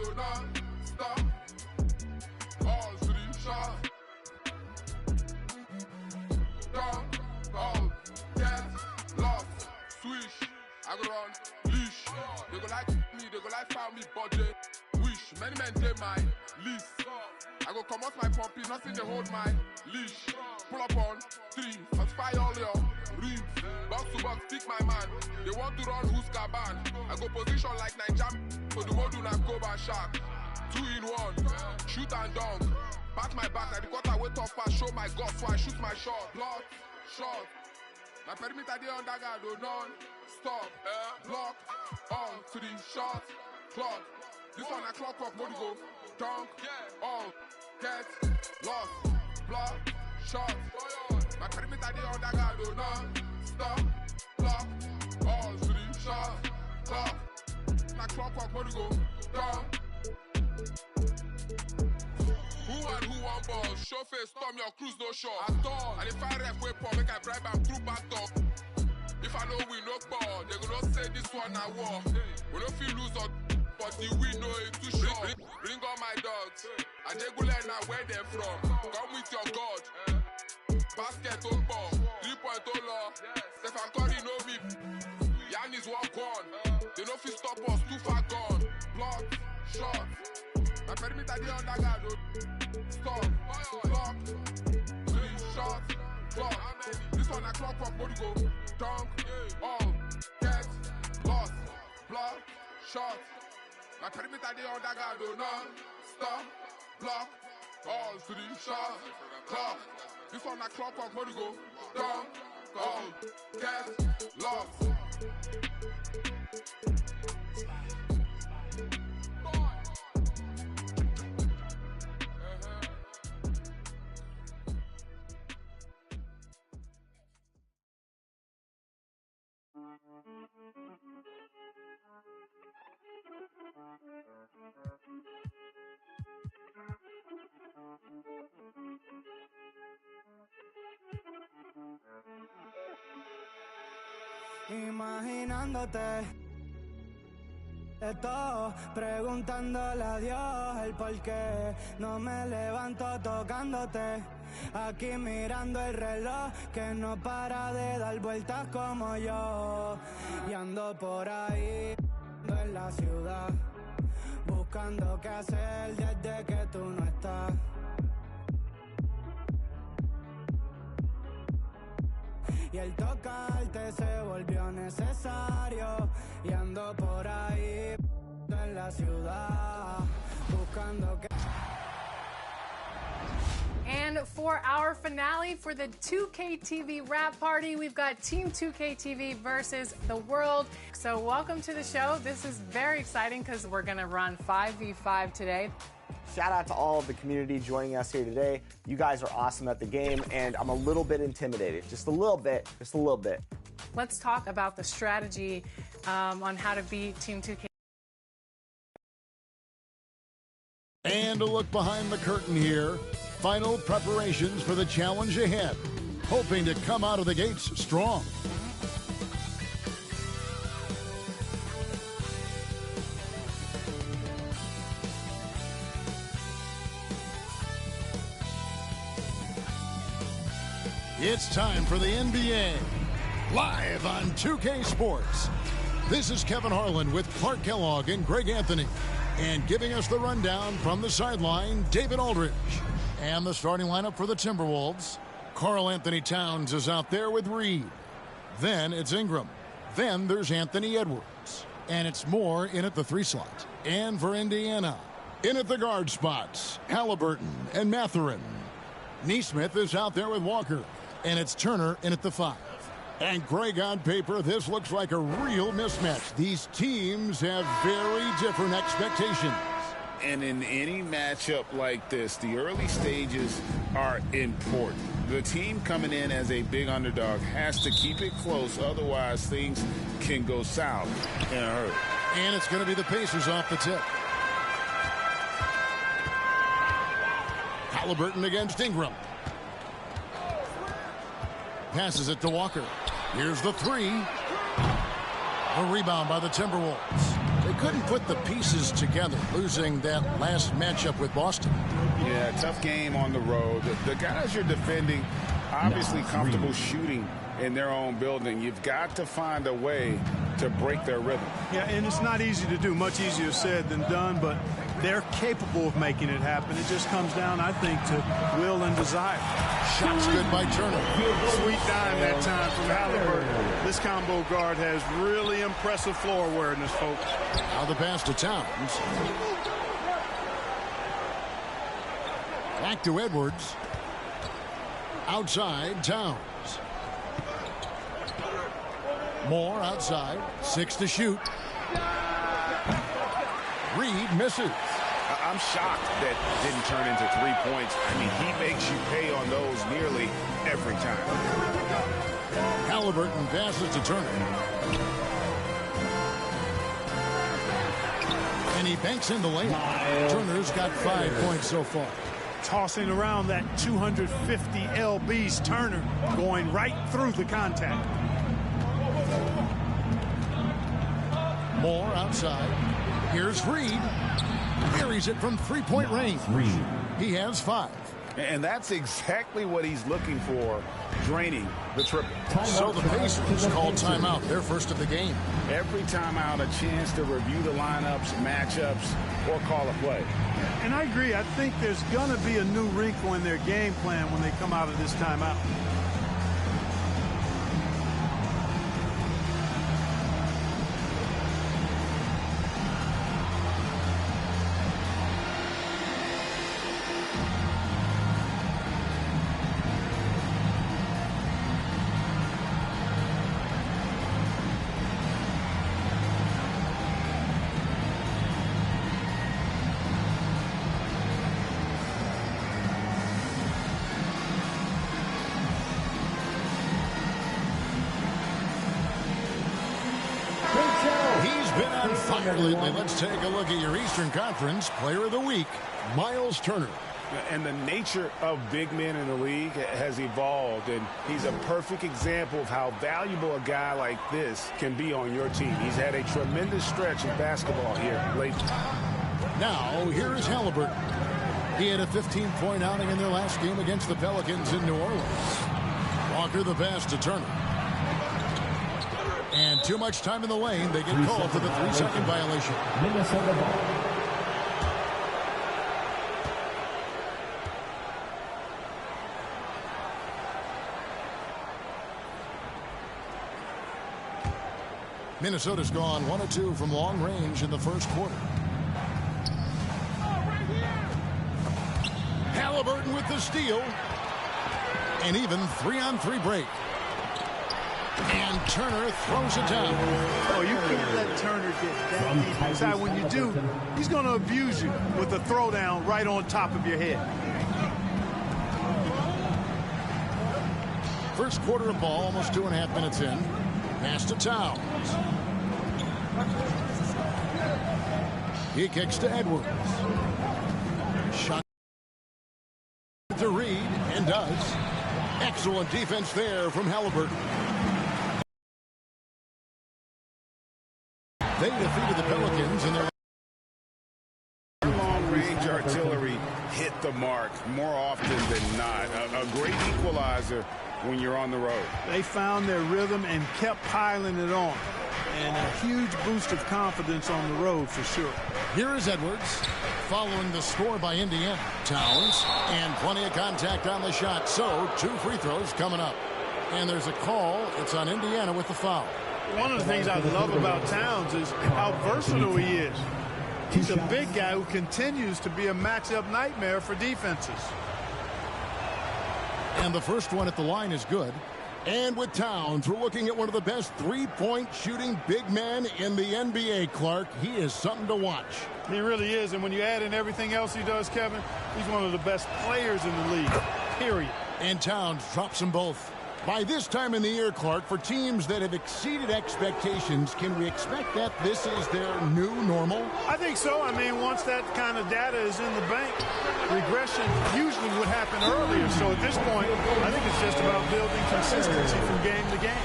do not stop. All three shots. Down, all, get, lost, swish. I go run, leash. They go like me, they go like found me, budget. Wish, many men take my lease. I go come out my pumpy, nothing they hold my leash. Pull up on 3, satisfy all your rims. Box to box, pick my man. They want to run who's caban. I go position like Nigeria, so the world do not go by shark. 2 in 1, shoot and dunk. Back my back, at the quarter way tough pass, show my guts, so I shoot my shot. Block, shot. My perimeter dey under guard, do none. Stop, block, on to the shot, clock. This one a clock, body go, dunk, all, get, lost, block, shot. My perimeter dey under guard, do none. Stop, block, all to the shot, clock. Na clock, body go, dunk. Who and who one ball? Show face, storm your cruise, no shot. At all. And if I ref way pop, make I bribe am through back door. If I know we no ball, they go not say this one a war. We don't feel lose or but the win no it too short. Bring all my dogs. And they go learn now where they're from. Come with your God. Basket on ball. 3-point on law. Stephen Curry know me. Yannis walk on. They no fit stop us, too far gone. Block, shot. My perimeter dey under guard. Stop, block, 3 shots, block. This one a clock, body go, dunk, all, get, lost, block, shot. My perimeter dey under guard, do not stop, block, all 3 shots, clock. This one a clock, body go, dunk, all, get, lost. Imaginándote, estoy preguntándole a Dios el por qué no me levanto tocándote. Aquí mirando el reloj que no para de dar vueltas como yo. Y ando por ahí en la ciudad buscando qué hacer desde que tú no estás. Y el tocarte se volvió necesario. Y ando por ahí en la ciudad buscando que... And for our finale for the 2K TV wrap party, we've got Team 2K TV versus the world. So welcome to the show. This is very exciting because we're going to run 5v5 today. Shout out to all of the community joining us here today. You guys are awesome at the game, and I'm a little bit intimidated. Just a little bit. Just a little bit. Let's talk about the strategy on how to beat Team 2K. And a look behind the curtain here. Final preparations for the challenge ahead. Hoping to come out of the gates strong. It's time for the NBA, live on 2K Sports. This is Kevin Harlan with Clark Kellogg and Greg Anthony. And giving us the rundown from the sideline, David Aldridge. And the starting lineup for the Timberwolves. Karl Anthony Towns is out there with Reed. Then it's Ingram. Then there's Anthony Edwards. And it's Moore in at the 3 slot. And for Indiana, in at the guard spots, Halliburton and Mathurin. Neesmith is out there with Walker. And it's Turner in at the 5. And Greg, on paper, this looks like a real mismatch. These teams have very different expectations. And in any matchup like this, the early stages are important. The team coming in as a big underdog has to keep it close, otherwise things can go south in a hurry. And it's going to be the Pacers off the tip. Halliburton against Ingram. Passes it to Walker. Here's the 3. A rebound by the Timberwolves. They couldn't put the pieces together, losing that last matchup with Boston. Yeah, tough game on the road. The guys you're defending, obviously comfortable shooting in their own building. You've got to find a way to break their rhythm. Yeah, and it's not easy to do. Much easier said than done, but they're capable of making it happen. It just comes down, I think, to will and desire. Shots good by Turner. Sweet dime that time from Halliburton. This combo guard has really impressive floor awareness, folks. Now the pass to Towns. Back to Edwards. Outside, Towns. Moore outside. 6 to shoot. Reed misses. I'm shocked that didn't turn into 3 points. I mean, he makes you pay on those nearly every time. Halliburton passes to Turner. And he banks in the layup. Turner's got 5 points so far. Tossing around that 250 lbs, Turner going right through the contact. Moore outside. Here's Reed. Carries it from three-point range. He has 5. And that's exactly what he's looking for, draining the triple. So the Pacers call timeout, their first of the game. Every timeout, a chance to review the lineups, matchups, or call a play. And I agree. I think there's going to be a new wrinkle in their game plan when they come out of this timeout. Lately, let's take a look at your Eastern Conference Player of the Week, Miles Turner. And the nature of big men in the league has evolved, and he's a perfect example of how valuable a guy like this can be on your team. He's had a tremendous stretch of basketball here lately. Now, here is Halliburton. He had a 15-point outing in their last game against the Pelicans in New Orleans. Walker the pass to Turner. And too much time in the lane. They get called for the 3-second violation. Minnesota ball. Minnesota's gone 1 of 2 from long range in the first quarter. Halliburton with the steal. And even 3-on-3 break. And Turner throws it down. Oh, you can't let Turner get that deep inside. When you do, he's going to abuse you with a throwdown right on top of your head. First quarter of ball, almost 2.5 minutes in. Pass to Towns. He kicks to Edwards. Shot to Reed, and does. Excellent defense there from Halliburton. They defeated the Pelicans in their long-range artillery hit the mark more often than not. A great equalizer when you're on the road. They found their rhythm and kept piling it on. And a huge boost of confidence on the road for sure. Here is Edwards following the score by Indiana. Towns, and plenty of contact on the shot. So 2 free throws coming up. And there's a call. It's on Indiana with the foul. One of the things I love about Towns is how versatile he is. He's a big guy who continues to be a matchup nightmare for defenses. And the first one at the line is good. And with Towns, we're looking at one of the best three-point shooting big men in the NBA, Clark. He is something to watch. He really is. And when you add in everything else he does, Kevin, he's one of the best players in the league, period. And Towns drops them both. By this time in the year, Clark, for teams that have exceeded expectations, can we expect that this is their new normal? I think so. I mean, once that kind of data is in the bank, regression usually would happen earlier. So at this point, I think it's just about building consistency from game to game.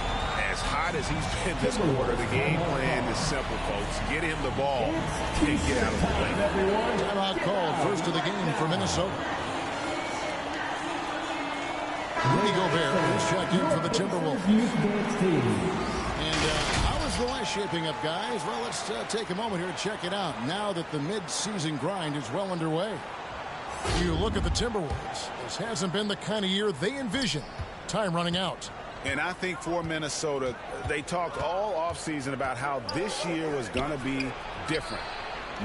As high hot as he's been this quarter, the game plan is simple, folks. Get him the ball and get out of the way. Timeout called first of the game for Minnesota. Rudy Gobert is checked in for the Timberwolves. And how is the West shaping up, guys? Well, let's take a moment here to check it out now that the mid-season grind is well underway. You look at the Timberwolves. This hasn't been the kind of year they envisioned. Time running out. And I think for Minnesota, they talked all offseason about how this year was going to be different.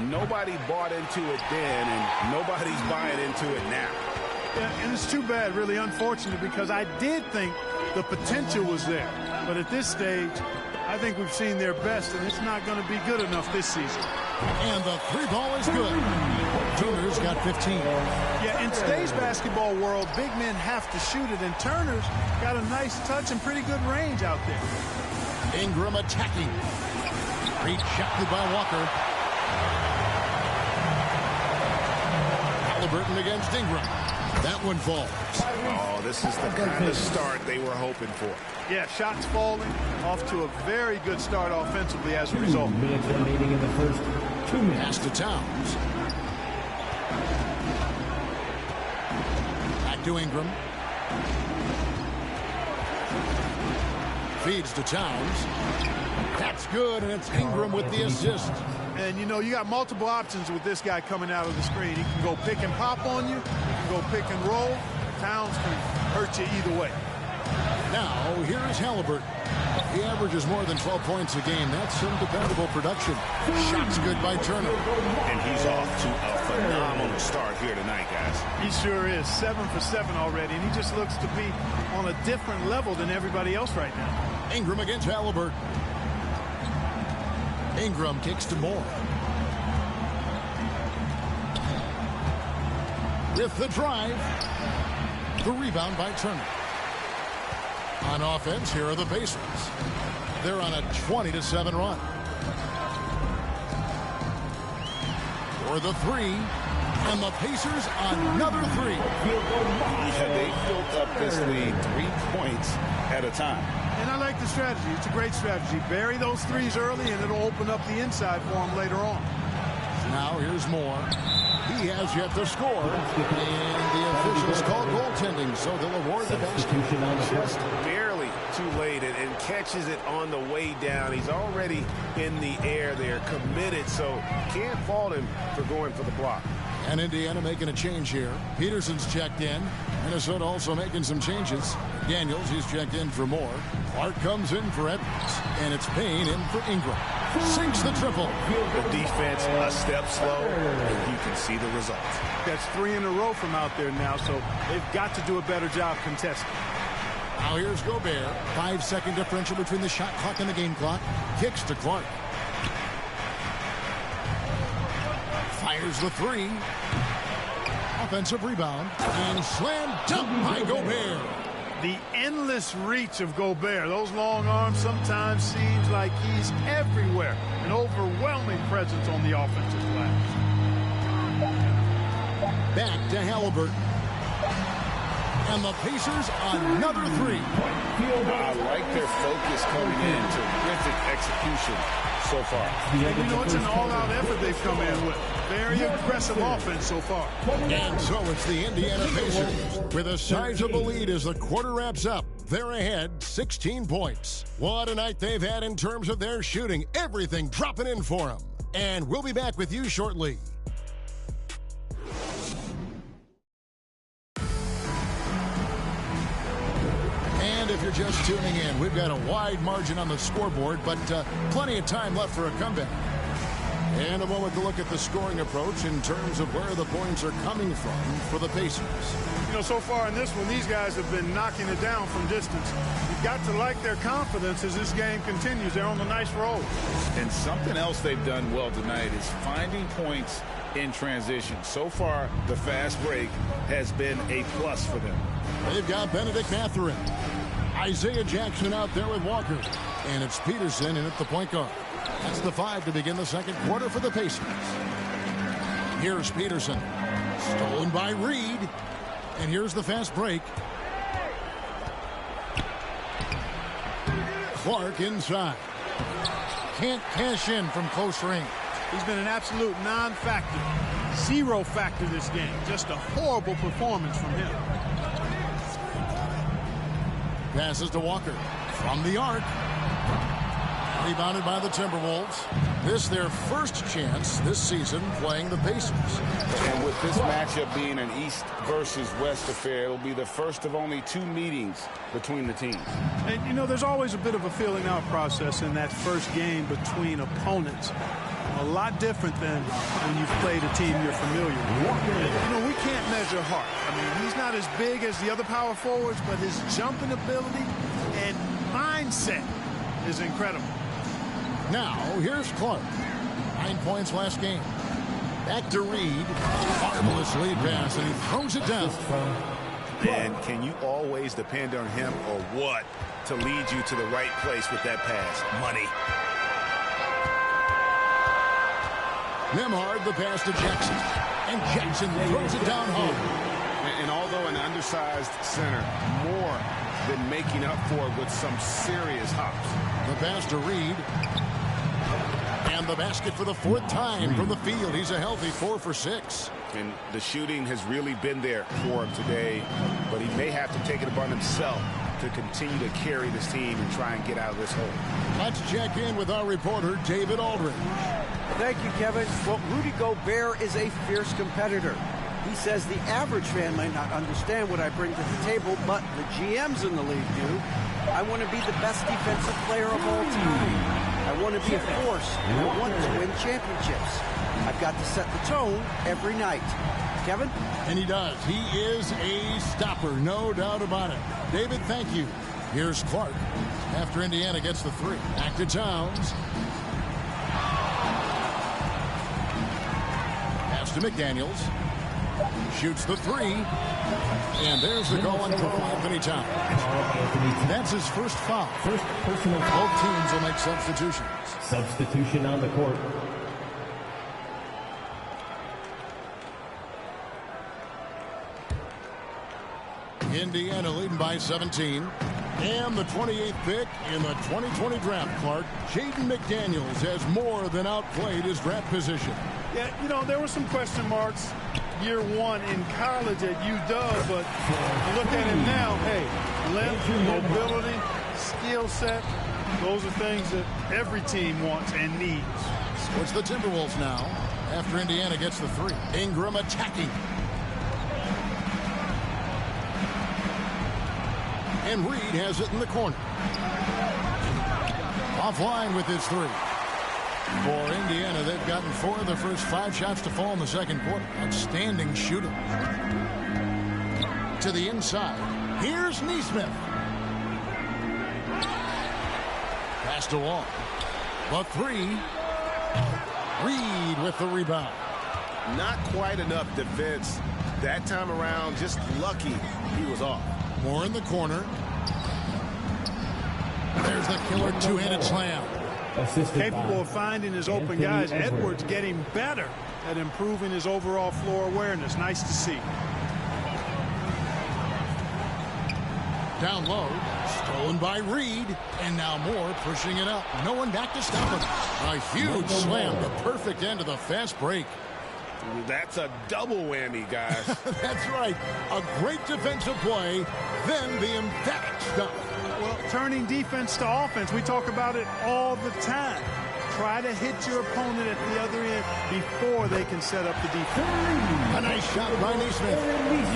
Nobody bought into it then, and nobody's buying into it now. Yeah, and it's too bad, really unfortunate, because I did think the potential was there. But at this stage, I think we've seen their best, and it's not going to be good enough this season. And the three ball is good. Turner's got 15. Yeah, in today's basketball world, big men have to shoot it, and Turner's got a nice touch and pretty good range out there. Ingram attacking. Rejected by Walker. Halliburton against Ingram. That one falls. Oh, this is the kind of start they were hoping for. Yeah, shots falling, off to a very good start offensively as a result. 2 minutes remaining in the first 2 minutes. Pass to Towns. Back to Ingram. Feeds to Towns. That's good, and it's Ingram with the assist. And, you know, you got multiple options with this guy coming out of the screen. He can go pick and pop on you. He can go pick and roll. Towns can hurt you either way. Now, here is Halliburton. He averages more than 12 points a game. That's some dependable production. Shots good by Turner. And he's off to a phenomenal start here tonight, guys. He sure is. 7 for 7 already, and he just looks to be on a different level than everybody else right now. Ingram against Halliburton. Ingram kicks to Moore. With the drive. The rebound by Turner. On offense, here are the Pacers. They're on a 20-7 run. For the three. And the Pacers another three. Yeah, they built up this lead 3 points at a time. And I like the strategy. It's a great strategy. Bury those threes early, and it'll open up the inside for him later on. Now here's Moore. He has yet to score. And the officials call goaltending, so they'll award the basket. Just barely too late and catches it on the way down. He's already in the air there, committed, so can't fault him for going for the block. And Indiana making a change here. Peterson's checked in. Minnesota also making some changes. Daniels, he's checked in for Moore. Clark comes in for Edwards. And it's Payne in for Ingram. Sinks the triple. The defense a step slow, and you can see the results. That's 3 in a row from out there now, so they've got to do a better job contesting. Now here's Gobert. 5-second differential between the shot clock and the game clock. Kicks to Clark. Fires the three. Offensive rebound. And slam dunk by Gobert. The endless reach of Gobert. Those long arms sometimes seems like he's everywhere. An overwhelming presence on the offensive glass. Back to Halliburton. And the Pacers another three. I like their focus coming in. Terrific execution so far. And you know, it's an all-out effort they've come in with. Very aggressive offense so far. And so it's the Indiana Pacers with a sizable lead as the quarter wraps up. They're ahead 16 points. What a night they've had in terms of their shooting. Everything dropping in for them. And we'll be back with you shortly. And if you're just tuning in, we've got a wide margin on the scoreboard, but plenty of time left for a comeback. And a moment to look at the scoring approach in terms of where the points are coming from for the Pacers. You know, so far in this one, these guys have been knocking it down from distance. You've got to like their confidence as this game continues. They're on a nice roll. And something else they've done well tonight is finding points in transition. So far, the fast break has been a plus for them. They've got Benedict Mathurin. Isaiah Jackson out there with Walker. And it's Peterson in at the point guard. That's the 5 to begin the second quarter for the Pacers. Here's Peterson. Stolen by Reed. And here's the fast break. Clark inside. Can't cash in from close range. He's been an absolute non-factor. Zero factor this game. Just a horrible performance from him. Passes to Walker from the arc. Rebounded by the Timberwolves. This their first chance this season playing the Pacers. And with this matchup being an East versus West affair, it'll be the first of only 2 meetings between the teams. And, you know, there's always a bit of a filling out process in that first game between opponents. A lot different than when you've played a team you're familiar with. You know, we can't measure Hart. I mean, he's not as big as the other power forwards, but his jumping ability and mindset is incredible. Now, here's Clark. 9 points last game. Back to Reed. Marvelous lead pass, and he throws it down. And can you always depend on him or what to lead you to the right place with that pass? Money. Nembhard, the pass to Jackson. And Jackson throws it down hard. And although an undersized center, more than making up for it with some serious hops. The pass to Reed. And the basket for the 4th time from the field. He's a healthy 4 for 6. And the shooting has really been there for him today, but he may have to take it upon himself to continue to carry this team and try and get out of this hole. Let's check in with our reporter, David Aldridge. Thank you, Kevin. Well, Rudy Gobert is a fierce competitor. He says the average fan might not understand what I bring to the table, but the GMs in the league do. I want to be the best defensive player of all time. I want to be a force, and I want to win championships. I've got to set the tone every night. Kevin? And he does. He is a stopper, no doubt about it. David, thank you. Here's Clark after Indiana gets the 3. Back to Towns. Pass to McDaniels. Shoots the 3. And there's the goal on Anthony Towns. That's his first foul. First personal foul. Both teams will make substitutions. Substitution on the court. Indiana leading by 17. And the 28th pick in the 2020 draft, Clark. Jaden McDaniels has more than outplayed his draft position. Yeah, you know, there were some question marks year 1 in college at UW, but you look at him now, hey, length, mobility, skill set, those are things that every team wants and needs. So it's the Timberwolves now after Indiana gets the 3. Ingram attacking. And Reed has it in the corner. Offline with his 3. For Indiana, they've gotten 4 of their first 5 shots to fall in the second quarter. Outstanding shooting. To the inside. Here's Nesmith. Pass to Wall. The 3. Reed with the rebound. Not quite enough defense that time around. Just lucky he was off. More in the corner. There's the killer 2-handed slam. Capable of finding his open guys. Edwards getting better at improving his overall floor awareness. Nice to see. Down low. Stolen by Reed. And now Moore pushing it up. No one back to stop him. A huge slam. The perfect end of the fast break. That's a double whammy, guys. That's right. A great defensive play, then the emphatic stuff. Well, turning defense to offense, we talk about it all the time. Try to hit your opponent at the other end before they can set up the defense. A nice shot by Nesmith.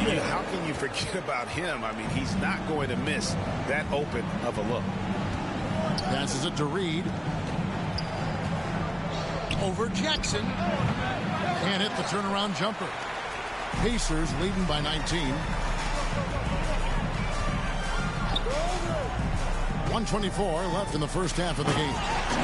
Yeah, how can you forget about him? I mean, he's not going to miss that open of a look. Passes it to Reed. Over Jackson. And hit the turnaround jumper. Pacers leading by 19. 124 left in the first half of the game.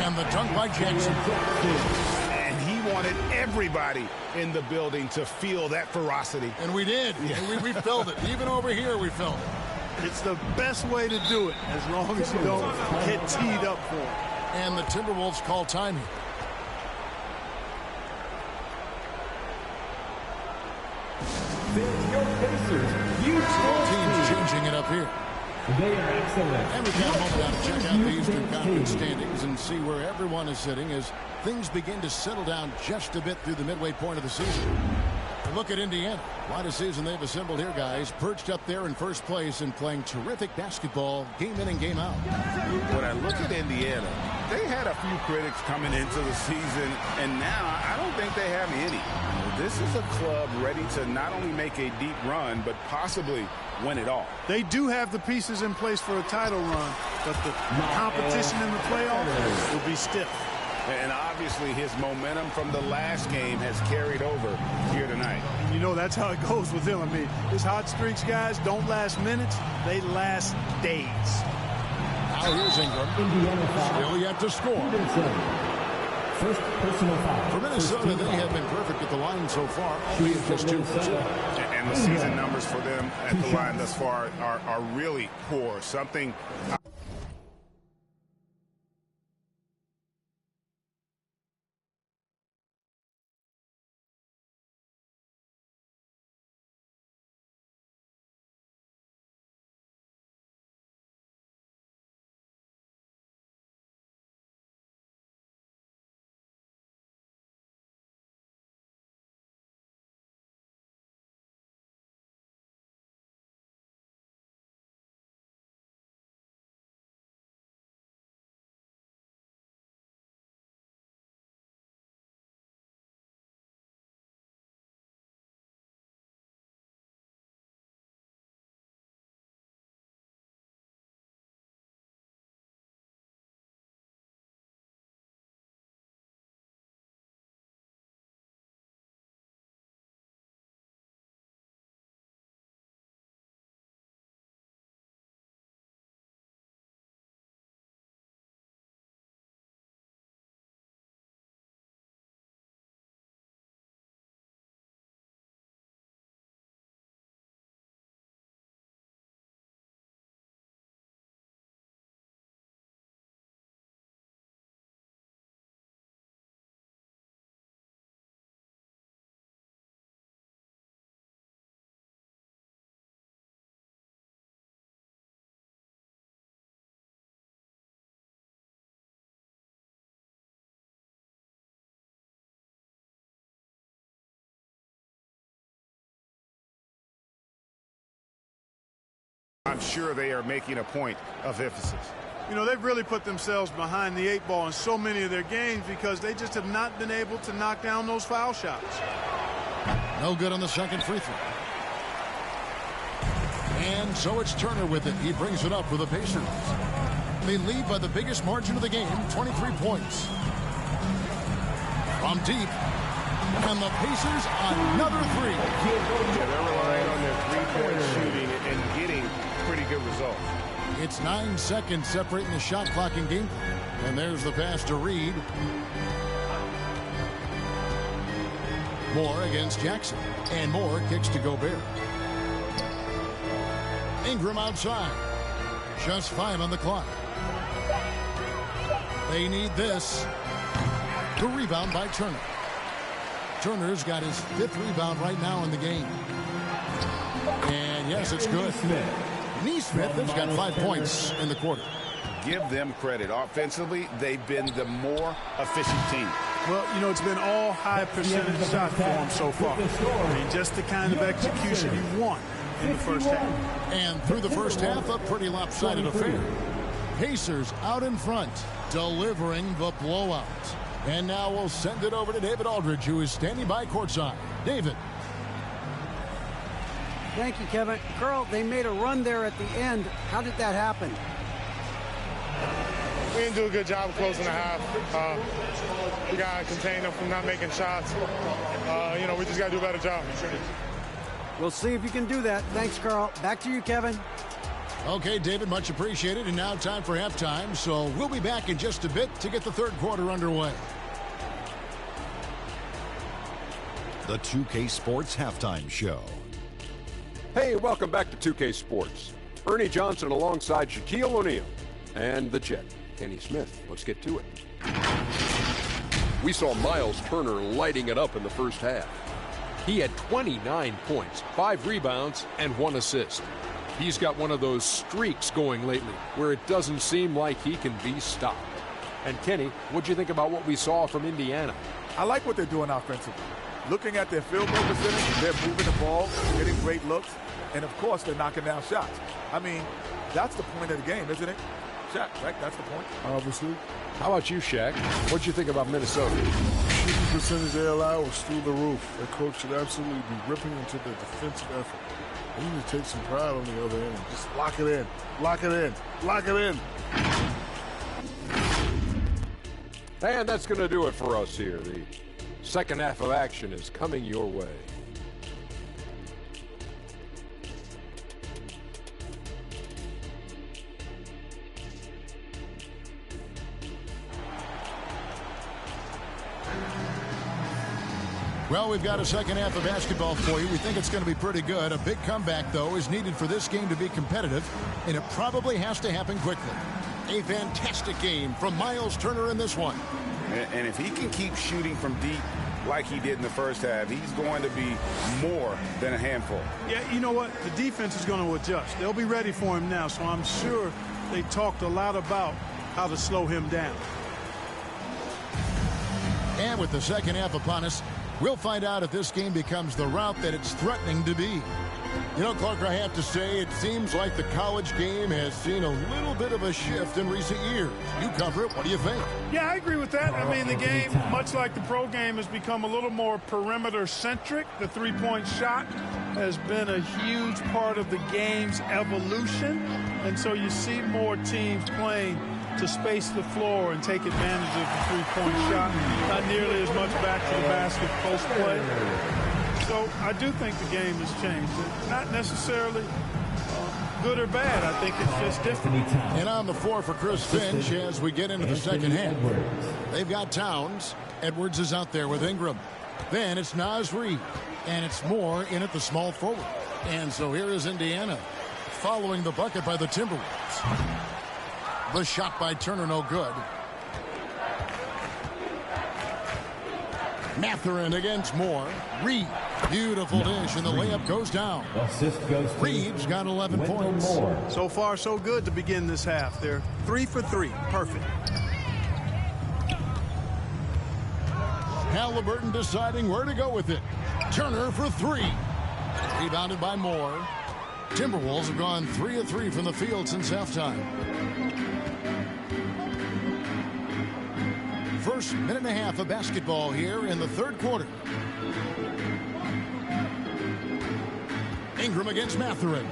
And the dunk by Jackson. And he wanted everybody in the building to feel that ferocity. And we did. Yeah. We felt it. Even over here, we felt it. It's the best way to do it, as long as you don't get teed up for it. And the Timberwolves call time here. Your Pacers, teams changing it up here. They are excellent. And we've got a moment now to check out the Eastern Conference standings and see where everyone is sitting as things begin to settle down just a bit through the midway point of the season. Look at Indiana. What a season they've assembled here, guys. Perched up there in first place and playing terrific basketball game in and game out. When I look at Indiana, they had a few critics coming into the season, and now I don't think they have any. This is a club ready to not only make a deep run, but possibly win it all. They do have the pieces in place for a title run, but the competition in the playoffs will be stiff. And obviously his momentum from the last game has carried over here tonight. You know, that's how it goes with him. I mean, his hot streaks, guys, don't last minutes. They last days. Now here's Ingram. Still yet to score. First personal foul. For Minnesota, they have been perfect at the line so far, albeit just 2 for 2. And the season numbers for them at the line thus far are really poor. Something... I'm sure they are making a point of emphasis. You know, they've really put themselves behind the 8 ball in so many of their games because they just have not been able to knock down those foul shots. No good on the second free throw. And so it's Turner with it. He brings it up for the Pacers. They lead by the biggest margin of the game, 23 points. From deep. And the Pacers another 3. Yeah, they're relying on their three-point shooting and getting pretty good results. It's 9 seconds separating the shot clock and game. And there's the pass to Reed. Moore against Jackson. And Moore kicks to Gobert. Ingram outside. Just 5 on the clock. They need this. The rebound by Turner. Turner's got his 5th rebound right now in the game. And yes, it's good. Neesmith has got 5 points in the quarter. Give them credit. Offensively, they've been the more efficient team. Well, you know, it's been all high percentage shots for them so far. I mean, just the kind of execution you want in the first half. And through the first half, a pretty lopsided affair. Pacers out in front, delivering the blowout. And now we'll send it over to David Aldridge, who is standing by courtside. David. Thank you, Kevin. Carl, they made a run there at the end. How did that happen? We didn't do a good job of closing the half. We got to contain them from not making shots. You know, we just got to do a better job. We'll see if you can do that. Thanks, Carl. Back to you, Kevin. Okay, David, much appreciated. And now time for halftime. So we'll be back in just a bit to get the third quarter underway. The 2K Sports Halftime Show. Hey, welcome back to 2K Sports. Ernie Johnson alongside Shaquille O'Neal and the Jet, Kenny Smith. Let's get to it. We saw Miles Turner lighting it up in the first half. He had 29 points, 5 rebounds, and 1 assist. He's got one of those streaks going lately where it doesn't seem like he can be stopped. And Kenny, what'd you think about what we saw from Indiana? I like what they're doing offensively. Looking at their field goal percentage, they're moving the ball, getting great looks, and of course they're knocking down shots. I mean, that's the point of the game, isn't it? Shaq, right? That's the point. Obviously. How about you, Shaq? What'd you think about Minnesota? Shooting percentage they allow was through the roof. Their coach should absolutely be ripping into the defensive effort. They need to take some pride on the other end. Just lock it in. Lock it in. Lock it in. And that's going to do it for us here. The second half of action is coming your way. Well, we've got a second half of basketball for you. We think it's going to be pretty good. A big comeback, though, is needed for this game to be competitive, and it probably has to happen quickly. A fantastic game from Miles Turner in this one. And if he can keep shooting from deep like he did in the first half, he's going to be more than a handful. Yeah, you know what? The defense is going to adjust. They'll be ready for him now, so I'm sure they talked a lot about how to slow him down. And with the second half upon us, we'll find out if this game becomes the route that it's threatening to be. You know, Clark, I have to say, it seems like the college game has seen a little bit of a shift in recent years. You cover it. What do you think? Yeah, I agree with that. I mean, the game, much like the pro game, has become a little more perimeter-centric. The three-point shot has been a huge part of the game's evolution. And so you see more teams playing to space the floor and take advantage of the three-point shot. Not nearly as much back to the basket post play. So I do think the game has changed. Not necessarily good or bad. I think it's just different. And on the floor for Chris Finch as we get into the second half. They've got Towns. Edwards is out there with Ingram. Then it's Naz Reid. And it's Moore in at the small forward. And so here is Indiana following the bucket by the Timberwolves. The shot by Turner, no good. Mathurin against Moore. Reid, beautiful dish, and the layup goes down. Reid's got 11 points. So far, so good to begin this half. They're 3 for 3. Perfect. Halliburton deciding where to go with it. Turner for 3. Rebounded by Moore. Timberwolves have gone 3 of 3 from the field since halftime. First minute and a half of basketball here in the third quarter. Ingram against Mathurin.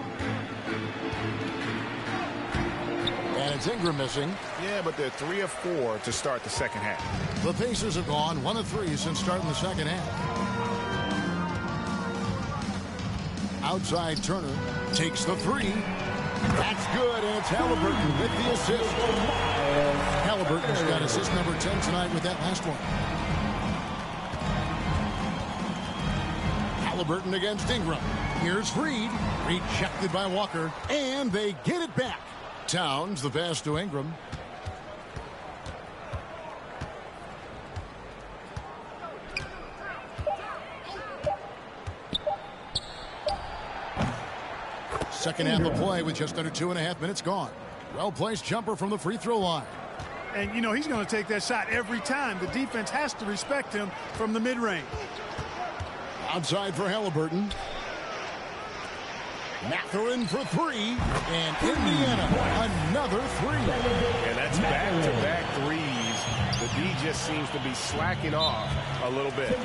And it's Ingram missing. Yeah, but they're 3 of 4 to start the second half. The Pacers have gone 1 of 3 since starting the second half. Outside Turner takes the 3. That's good, and it's Halliburton with the assist. Halliburton's got assist number 10 tonight with that last one. Halliburton against Ingram. Here's Reid. Rejected by Walker, and they get it back. Towns, the pass to Ingram. Second half of play with just under 2.5 minutes gone. Well-placed jumper from the free throw line. And, you know, he's going to take that shot every time. The defense has to respect him from the mid-range. Outside for Halliburton. Mathurin for 3. And Indiana, another 3. And that's back-to-back threes. The D just seems to be slacking off a little bit.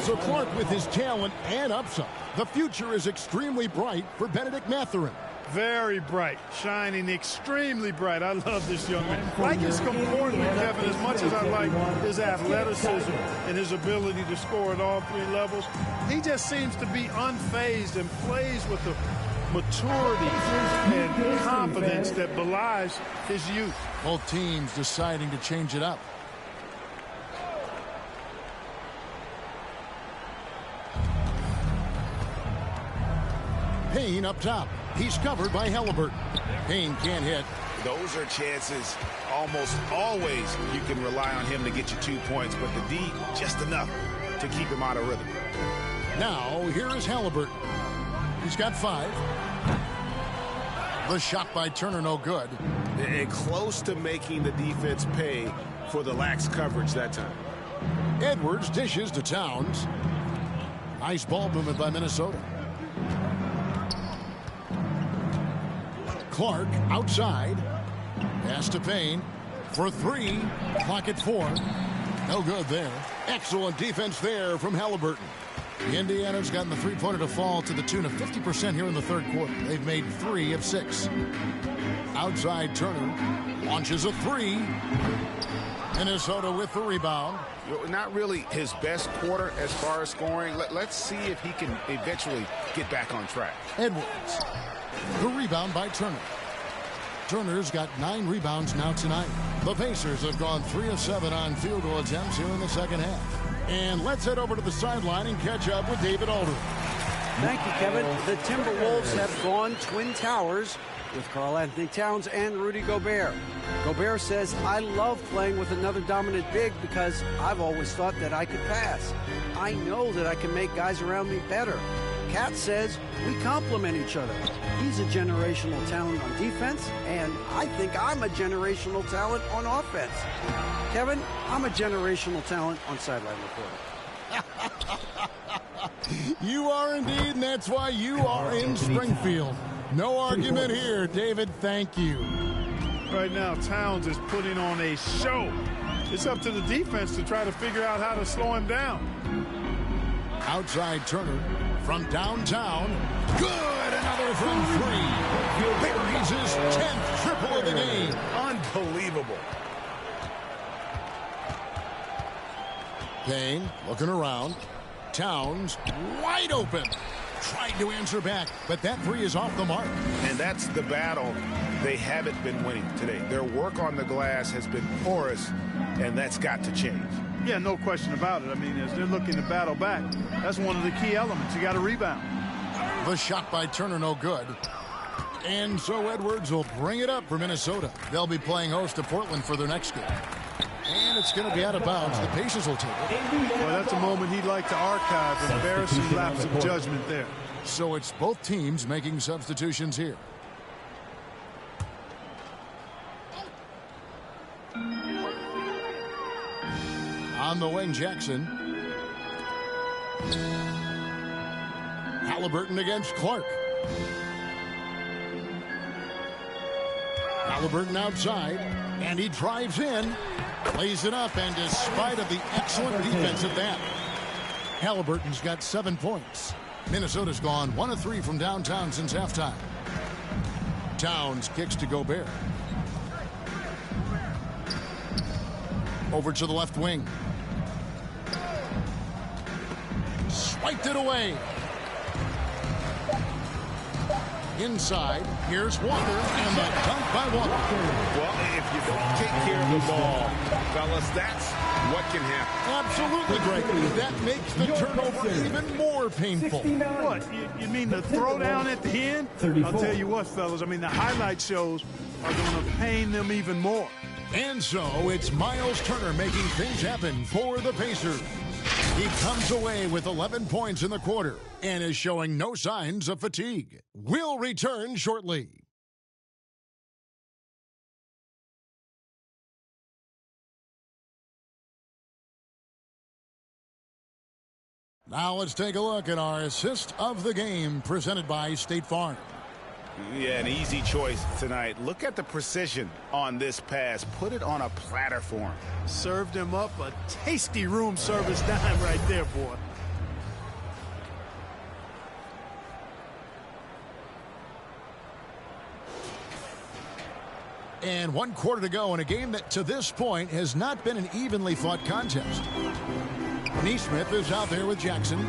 So Clark, with his talent and upside, the future is extremely bright for Benedict Mathurin. Very bright, shining extremely bright. I love this young man. I like his comportment, Kevin, as much as I like his athleticism and his ability to score at all 3 levels. He just seems to be unfazed and plays with the maturity and confidence that belies his youth. Both teams deciding to change it up. Payne up top. He's covered by Halliburton. Payne can't hit. Those are chances almost always you can rely on him to get you 2 points, but the D just enough to keep him out of rhythm. Now here is Halliburton. He's got 5. The shot by Turner, no good. And close to making the defense pay for the lax coverage that time. Edwards dishes to Towns. Nice ball movement by Minnesota. Clark outside. Pass to Payne for three. Clock at 4. No good there. Excellent defense there from Halliburton. Indiana's gotten the three-pointer to fall to the tune of 50% here in the third quarter. They've made 3 of 6. Outside Turner launches a 3. Minnesota with the rebound. Not really his best quarter as far as scoring. Let's see if he can eventually get back on track. Edwards. The rebound by Turner. Turner's got 9 rebounds now tonight. The Pacers have gone 3 of 7 on field goal attempts here in the second half. And let's head over to the sideline and catch up with David Aldridge. Thank you, Kevin. The Timberwolves have gone Twin Towers with Karl Anthony Towns and Rudy Gobert. Gobert says, I love playing with another dominant big because I've always thought that I could pass. I know that I can make guys around me better. Cat says, we complement each other. He's a generational talent on defense, and I think I'm a generational talent on offense. Kevin, I'm a generational talent on sideline reporting. You are indeed, and that's why you are in Springfield. No argument here, David. Thank you. Right now, Towns is putting on a show. It's up to the defense to try to figure out how to slow him down. Outside Turner from downtown. Good! Another from 3. Buries his 10th triple of the game. Unbelievable. Payne looking around. Towns wide open. Tried to answer back, but that 3 is off the mark. And that's the battle they haven't been winning today. Their work on the glass has been porous, and that's got to change. Yeah, no question about it. I mean, as they're looking to battle back, that's one of the key elements. You got to rebound. The shot by Turner, no good. And so Edwards will bring it up for Minnesota. They'll be playing host to Portland for their next game. And it's going to be out of bounds. The Pacers will take it. Well, that's a moment he'd like to archive. Embarrassing lapse of judgment there. So it's both teams making substitutions here. On the wing, Jackson. Halliburton against Clark. Halliburton outside, and he drives in, lays it up, and despite of the excellent defense of that, Halliburton's got 7 points. Minnesota's gone 1 of 3 from downtown since halftime. Towns kicks to Gobert. Over to the left wing. Swiped it away. Inside, here's Walker, and the dunk by Walker. Well, if you don't take care of the ball, fellas, that's what can happen. Absolutely, Greg. That makes the turnover even more painful. What? You mean the throwdown at the end? I'll tell you what, fellas. I mean, the highlight shows are going to pain them even more. And so it's Miles Turner making things happen for the Pacers. He comes away with 11 points in the quarter and is showing no signs of fatigue. We'll return shortly. Now let's take a look at our assist of the game presented by State Farm. Yeah, an easy choice tonight. Look at the precision on this pass. Put it on a platter for him. Served him up a tasty room service dime right there, boy. And 1 quarter to go in a game that to this point has not been an evenly fought contest. Neesmith is out there with Jackson,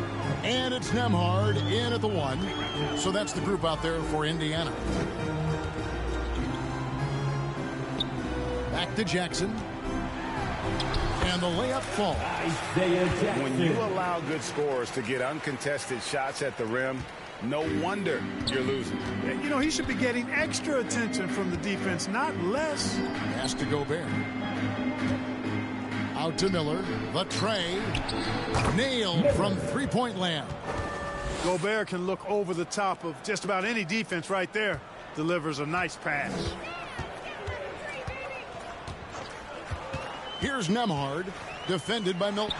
and it's Nembhard in at the 1. So that's the group out there for Indiana. Back to Jackson. And the layup falls. When you allow good scorers to get uncontested shots at the rim, no wonder you're losing. You know, he should be getting extra attention from the defense, not less. Pass to Gobert. Out to Miller. The tray. Nailed from three-point land. Gobert can look over the top of just about any defense right there. delivers a nice pass. Here's Nemhard, defended by Milton.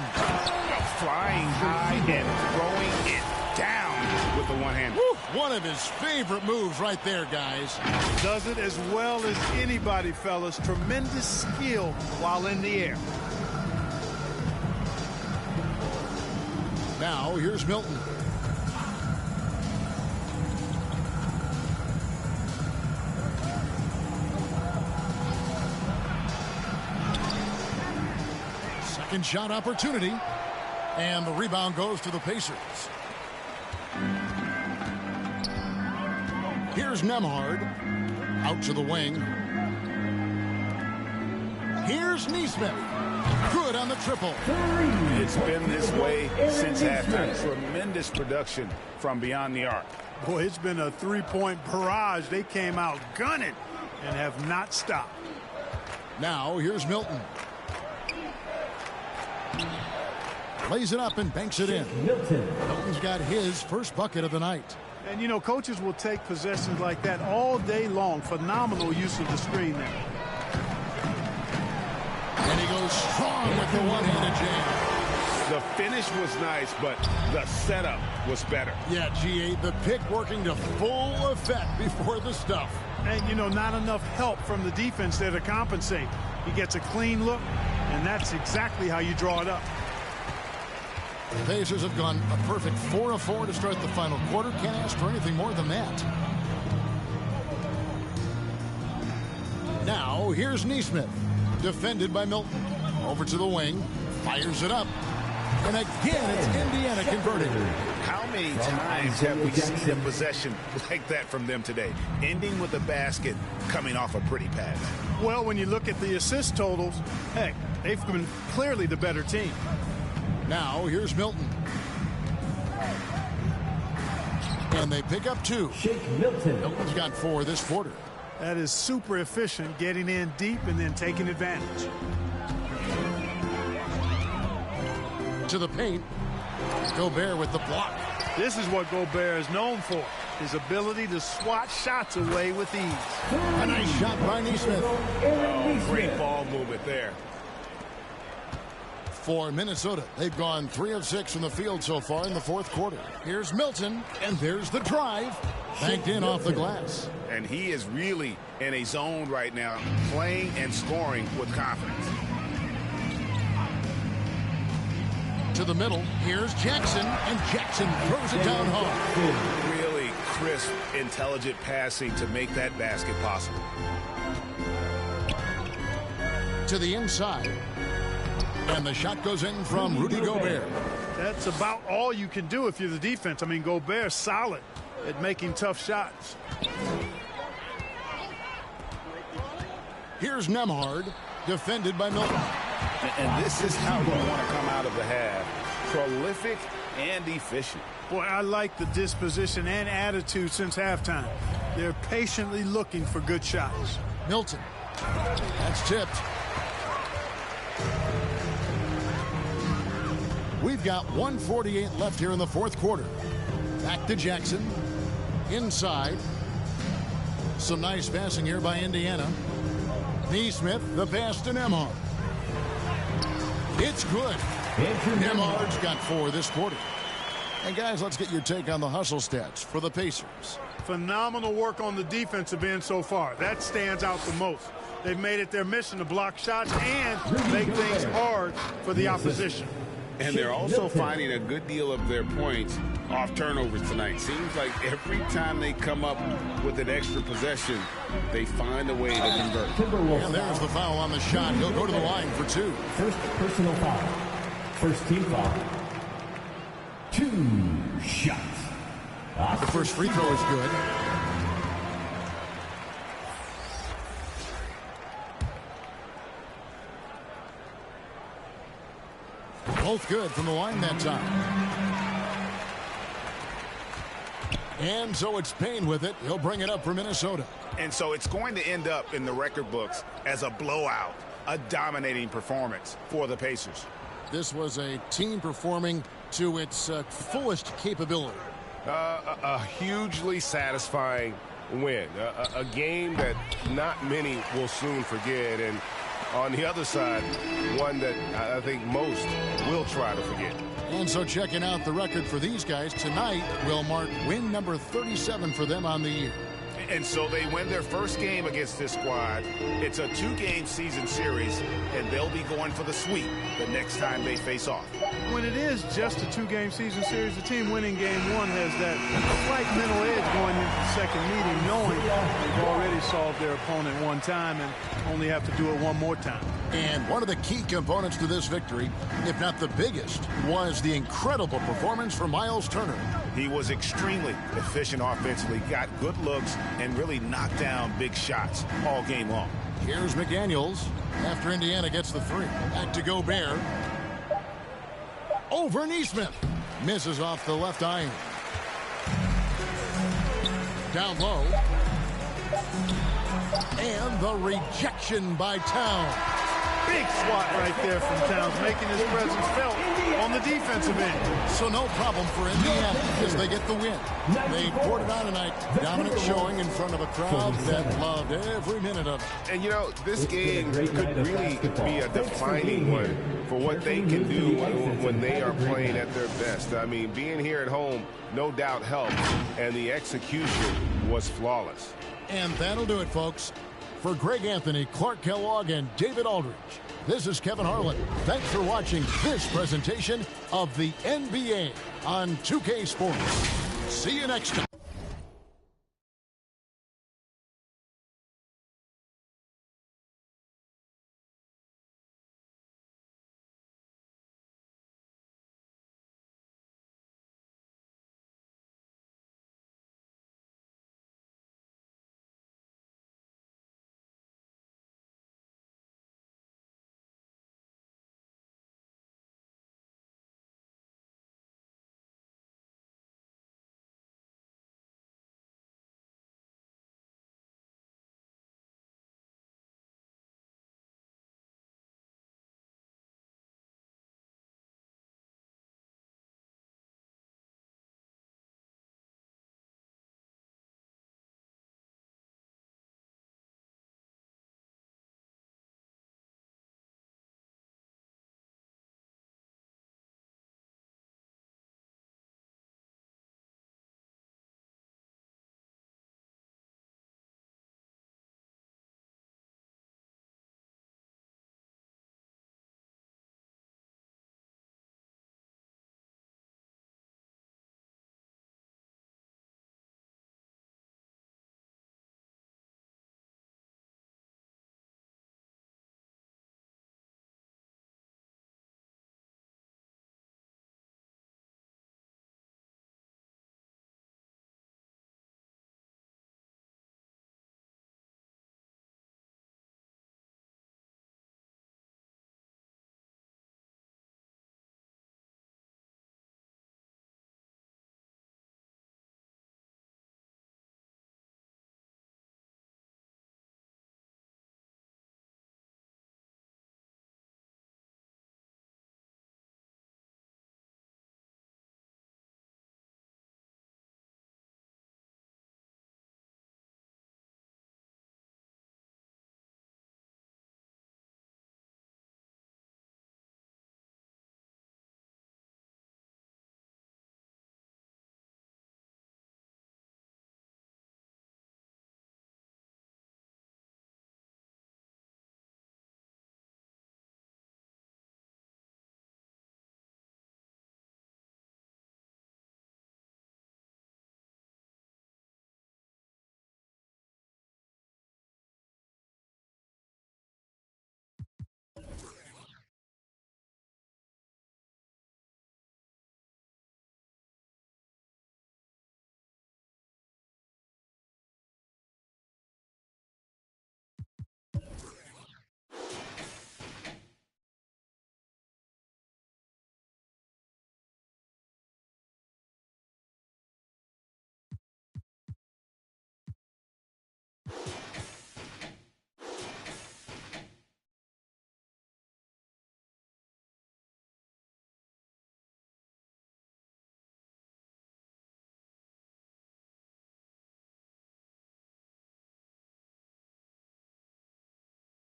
Flying high and throwing it down with the one-hander. One of his favorite moves right there, guys. Does it as well as anybody, fellas. Tremendous skill while in the air. Now, here's Milton. Second shot opportunity. And the rebound goes to the Pacers. Here's Nemhard. Out to the wing. Here's Neesmith. Good on the triple. It's been this way since halftime. Tremendous production from beyond the arc. Boy, it's been a three-point barrage. They came out gunning and have not stopped. Now, here's Milton. Lays it up and banks it in. Milton's got his first bucket of the night. And, you know, coaches will take possessions like that all day long. Phenomenal use of the screen there. And he goes strong with the one-handed jam. The finish was nice, but the setup was better. Yeah, GA, the pick working to full effect before the stuff. And, you know, not enough help from the defense there to compensate. He gets a clean look, and that's exactly how you draw it up. The Pacers have gone a perfect 4 of 4 to start the final quarter. Can't ask for anything more than that. Now, here's Neesmith, defended by Milton. Over to the wing, fires it up. And again, it's Indiana converting. How many times have we seen a possession like that from them today? Ending with a basket, coming off a pretty pass. Well, when you look at the assist totals, heck, they've been clearly the better team. Now, here's Milton. And they pick up 2. Milton's got 4 this quarter. That is super efficient, getting in deep and then taking advantage. To the paint. Gobert with the block. This is what Gobert is known for. His ability to swat shots away with ease. A nice shot by Neesmith. Oh, great ball movement there. For Minnesota, they've gone 3 of 6 from the field so far in the fourth quarter. Here's Milton, and there's the drive. Banked in off the glass. And he is really in a zone right now, playing and scoring with confidence. To the middle, here's Jackson, and Jackson throws it down hard. Really crisp, intelligent passing to make that basket possible. To the inside. And the shot goes in from Rudy Gobert. That's about all you can do if you're the defense. I mean, Gobert's solid at making tough shots. Here's Nemhard, defended by Milton. And this is how you want to come out of the half. Prolific and efficient. Boy, I like the disposition and attitude since halftime. They're patiently looking for good shots. Milton. That's tipped. We've got 1:48 left here in the fourth quarter. Back to Jackson. Inside. Some nice passing here by Indiana. Neesmith, the pass to Nemhard. It's good. Nemhard's got 4 this quarter. And guys, let's get your take on the hustle stats for the Pacers. Phenomenal work on the defensive end so far. That stands out the most. They've made it their mission to block shots and make things hard for the opposition. And they're also finding a good deal of their points off turnovers tonight. Seems like every time they come up with an extra possession, they find a way to convert. And there's the foul on the shot. He'll go to the line for 2. First personal foul. First team foul. 2 shots. The first free throw is good. Both good from the line that time. And so it's Payne with it. He'll bring it up for Minnesota. And so it's going to end up in the record books as a blowout, a dominating performance for the Pacers. This was a team performing to its fullest capability. A hugely satisfying win. A game that not many will soon forget. And on the other side, one that I think most will try to forget. And so checking out the record for these guys tonight will mark win number 37 for them on the year. And so they win their first game against this squad. It's a 2-game season series, and they'll be going for the sweep the next time they face off. When it is just a 2-game season series, the team winning game 1 has that slight mental edge going into the second meeting, knowing they've already solved their opponent one time and only have to do it one more time. And one of the key components to this victory, if not the biggest, was the incredible performance from Miles Turner. He was extremely efficient offensively, got good looks, and really knocked down big shots all game long. Here's McDaniels after Indiana gets the 3. Back to Gobert. Over Neesmith. Misses off the left iron. Down low. And the rejection by Towns. Big swat right there from Towns, making his presence felt on the defensive end. So no problem for Indiana as they get the win. They poured it on tonight. Dominant showing in front of a crowd that loved every minute of it. And, you know, this game could really be a defining one for what they can do when they are playing at their best. I mean, being here at home no doubt helped, and the execution was flawless. And that'll do it, folks. For Greg Anthony, Clark Kellogg, and David Aldridge, this is Kevin Harlan. Thanks for watching this presentation of the NBA on 2K Sports. See you next time.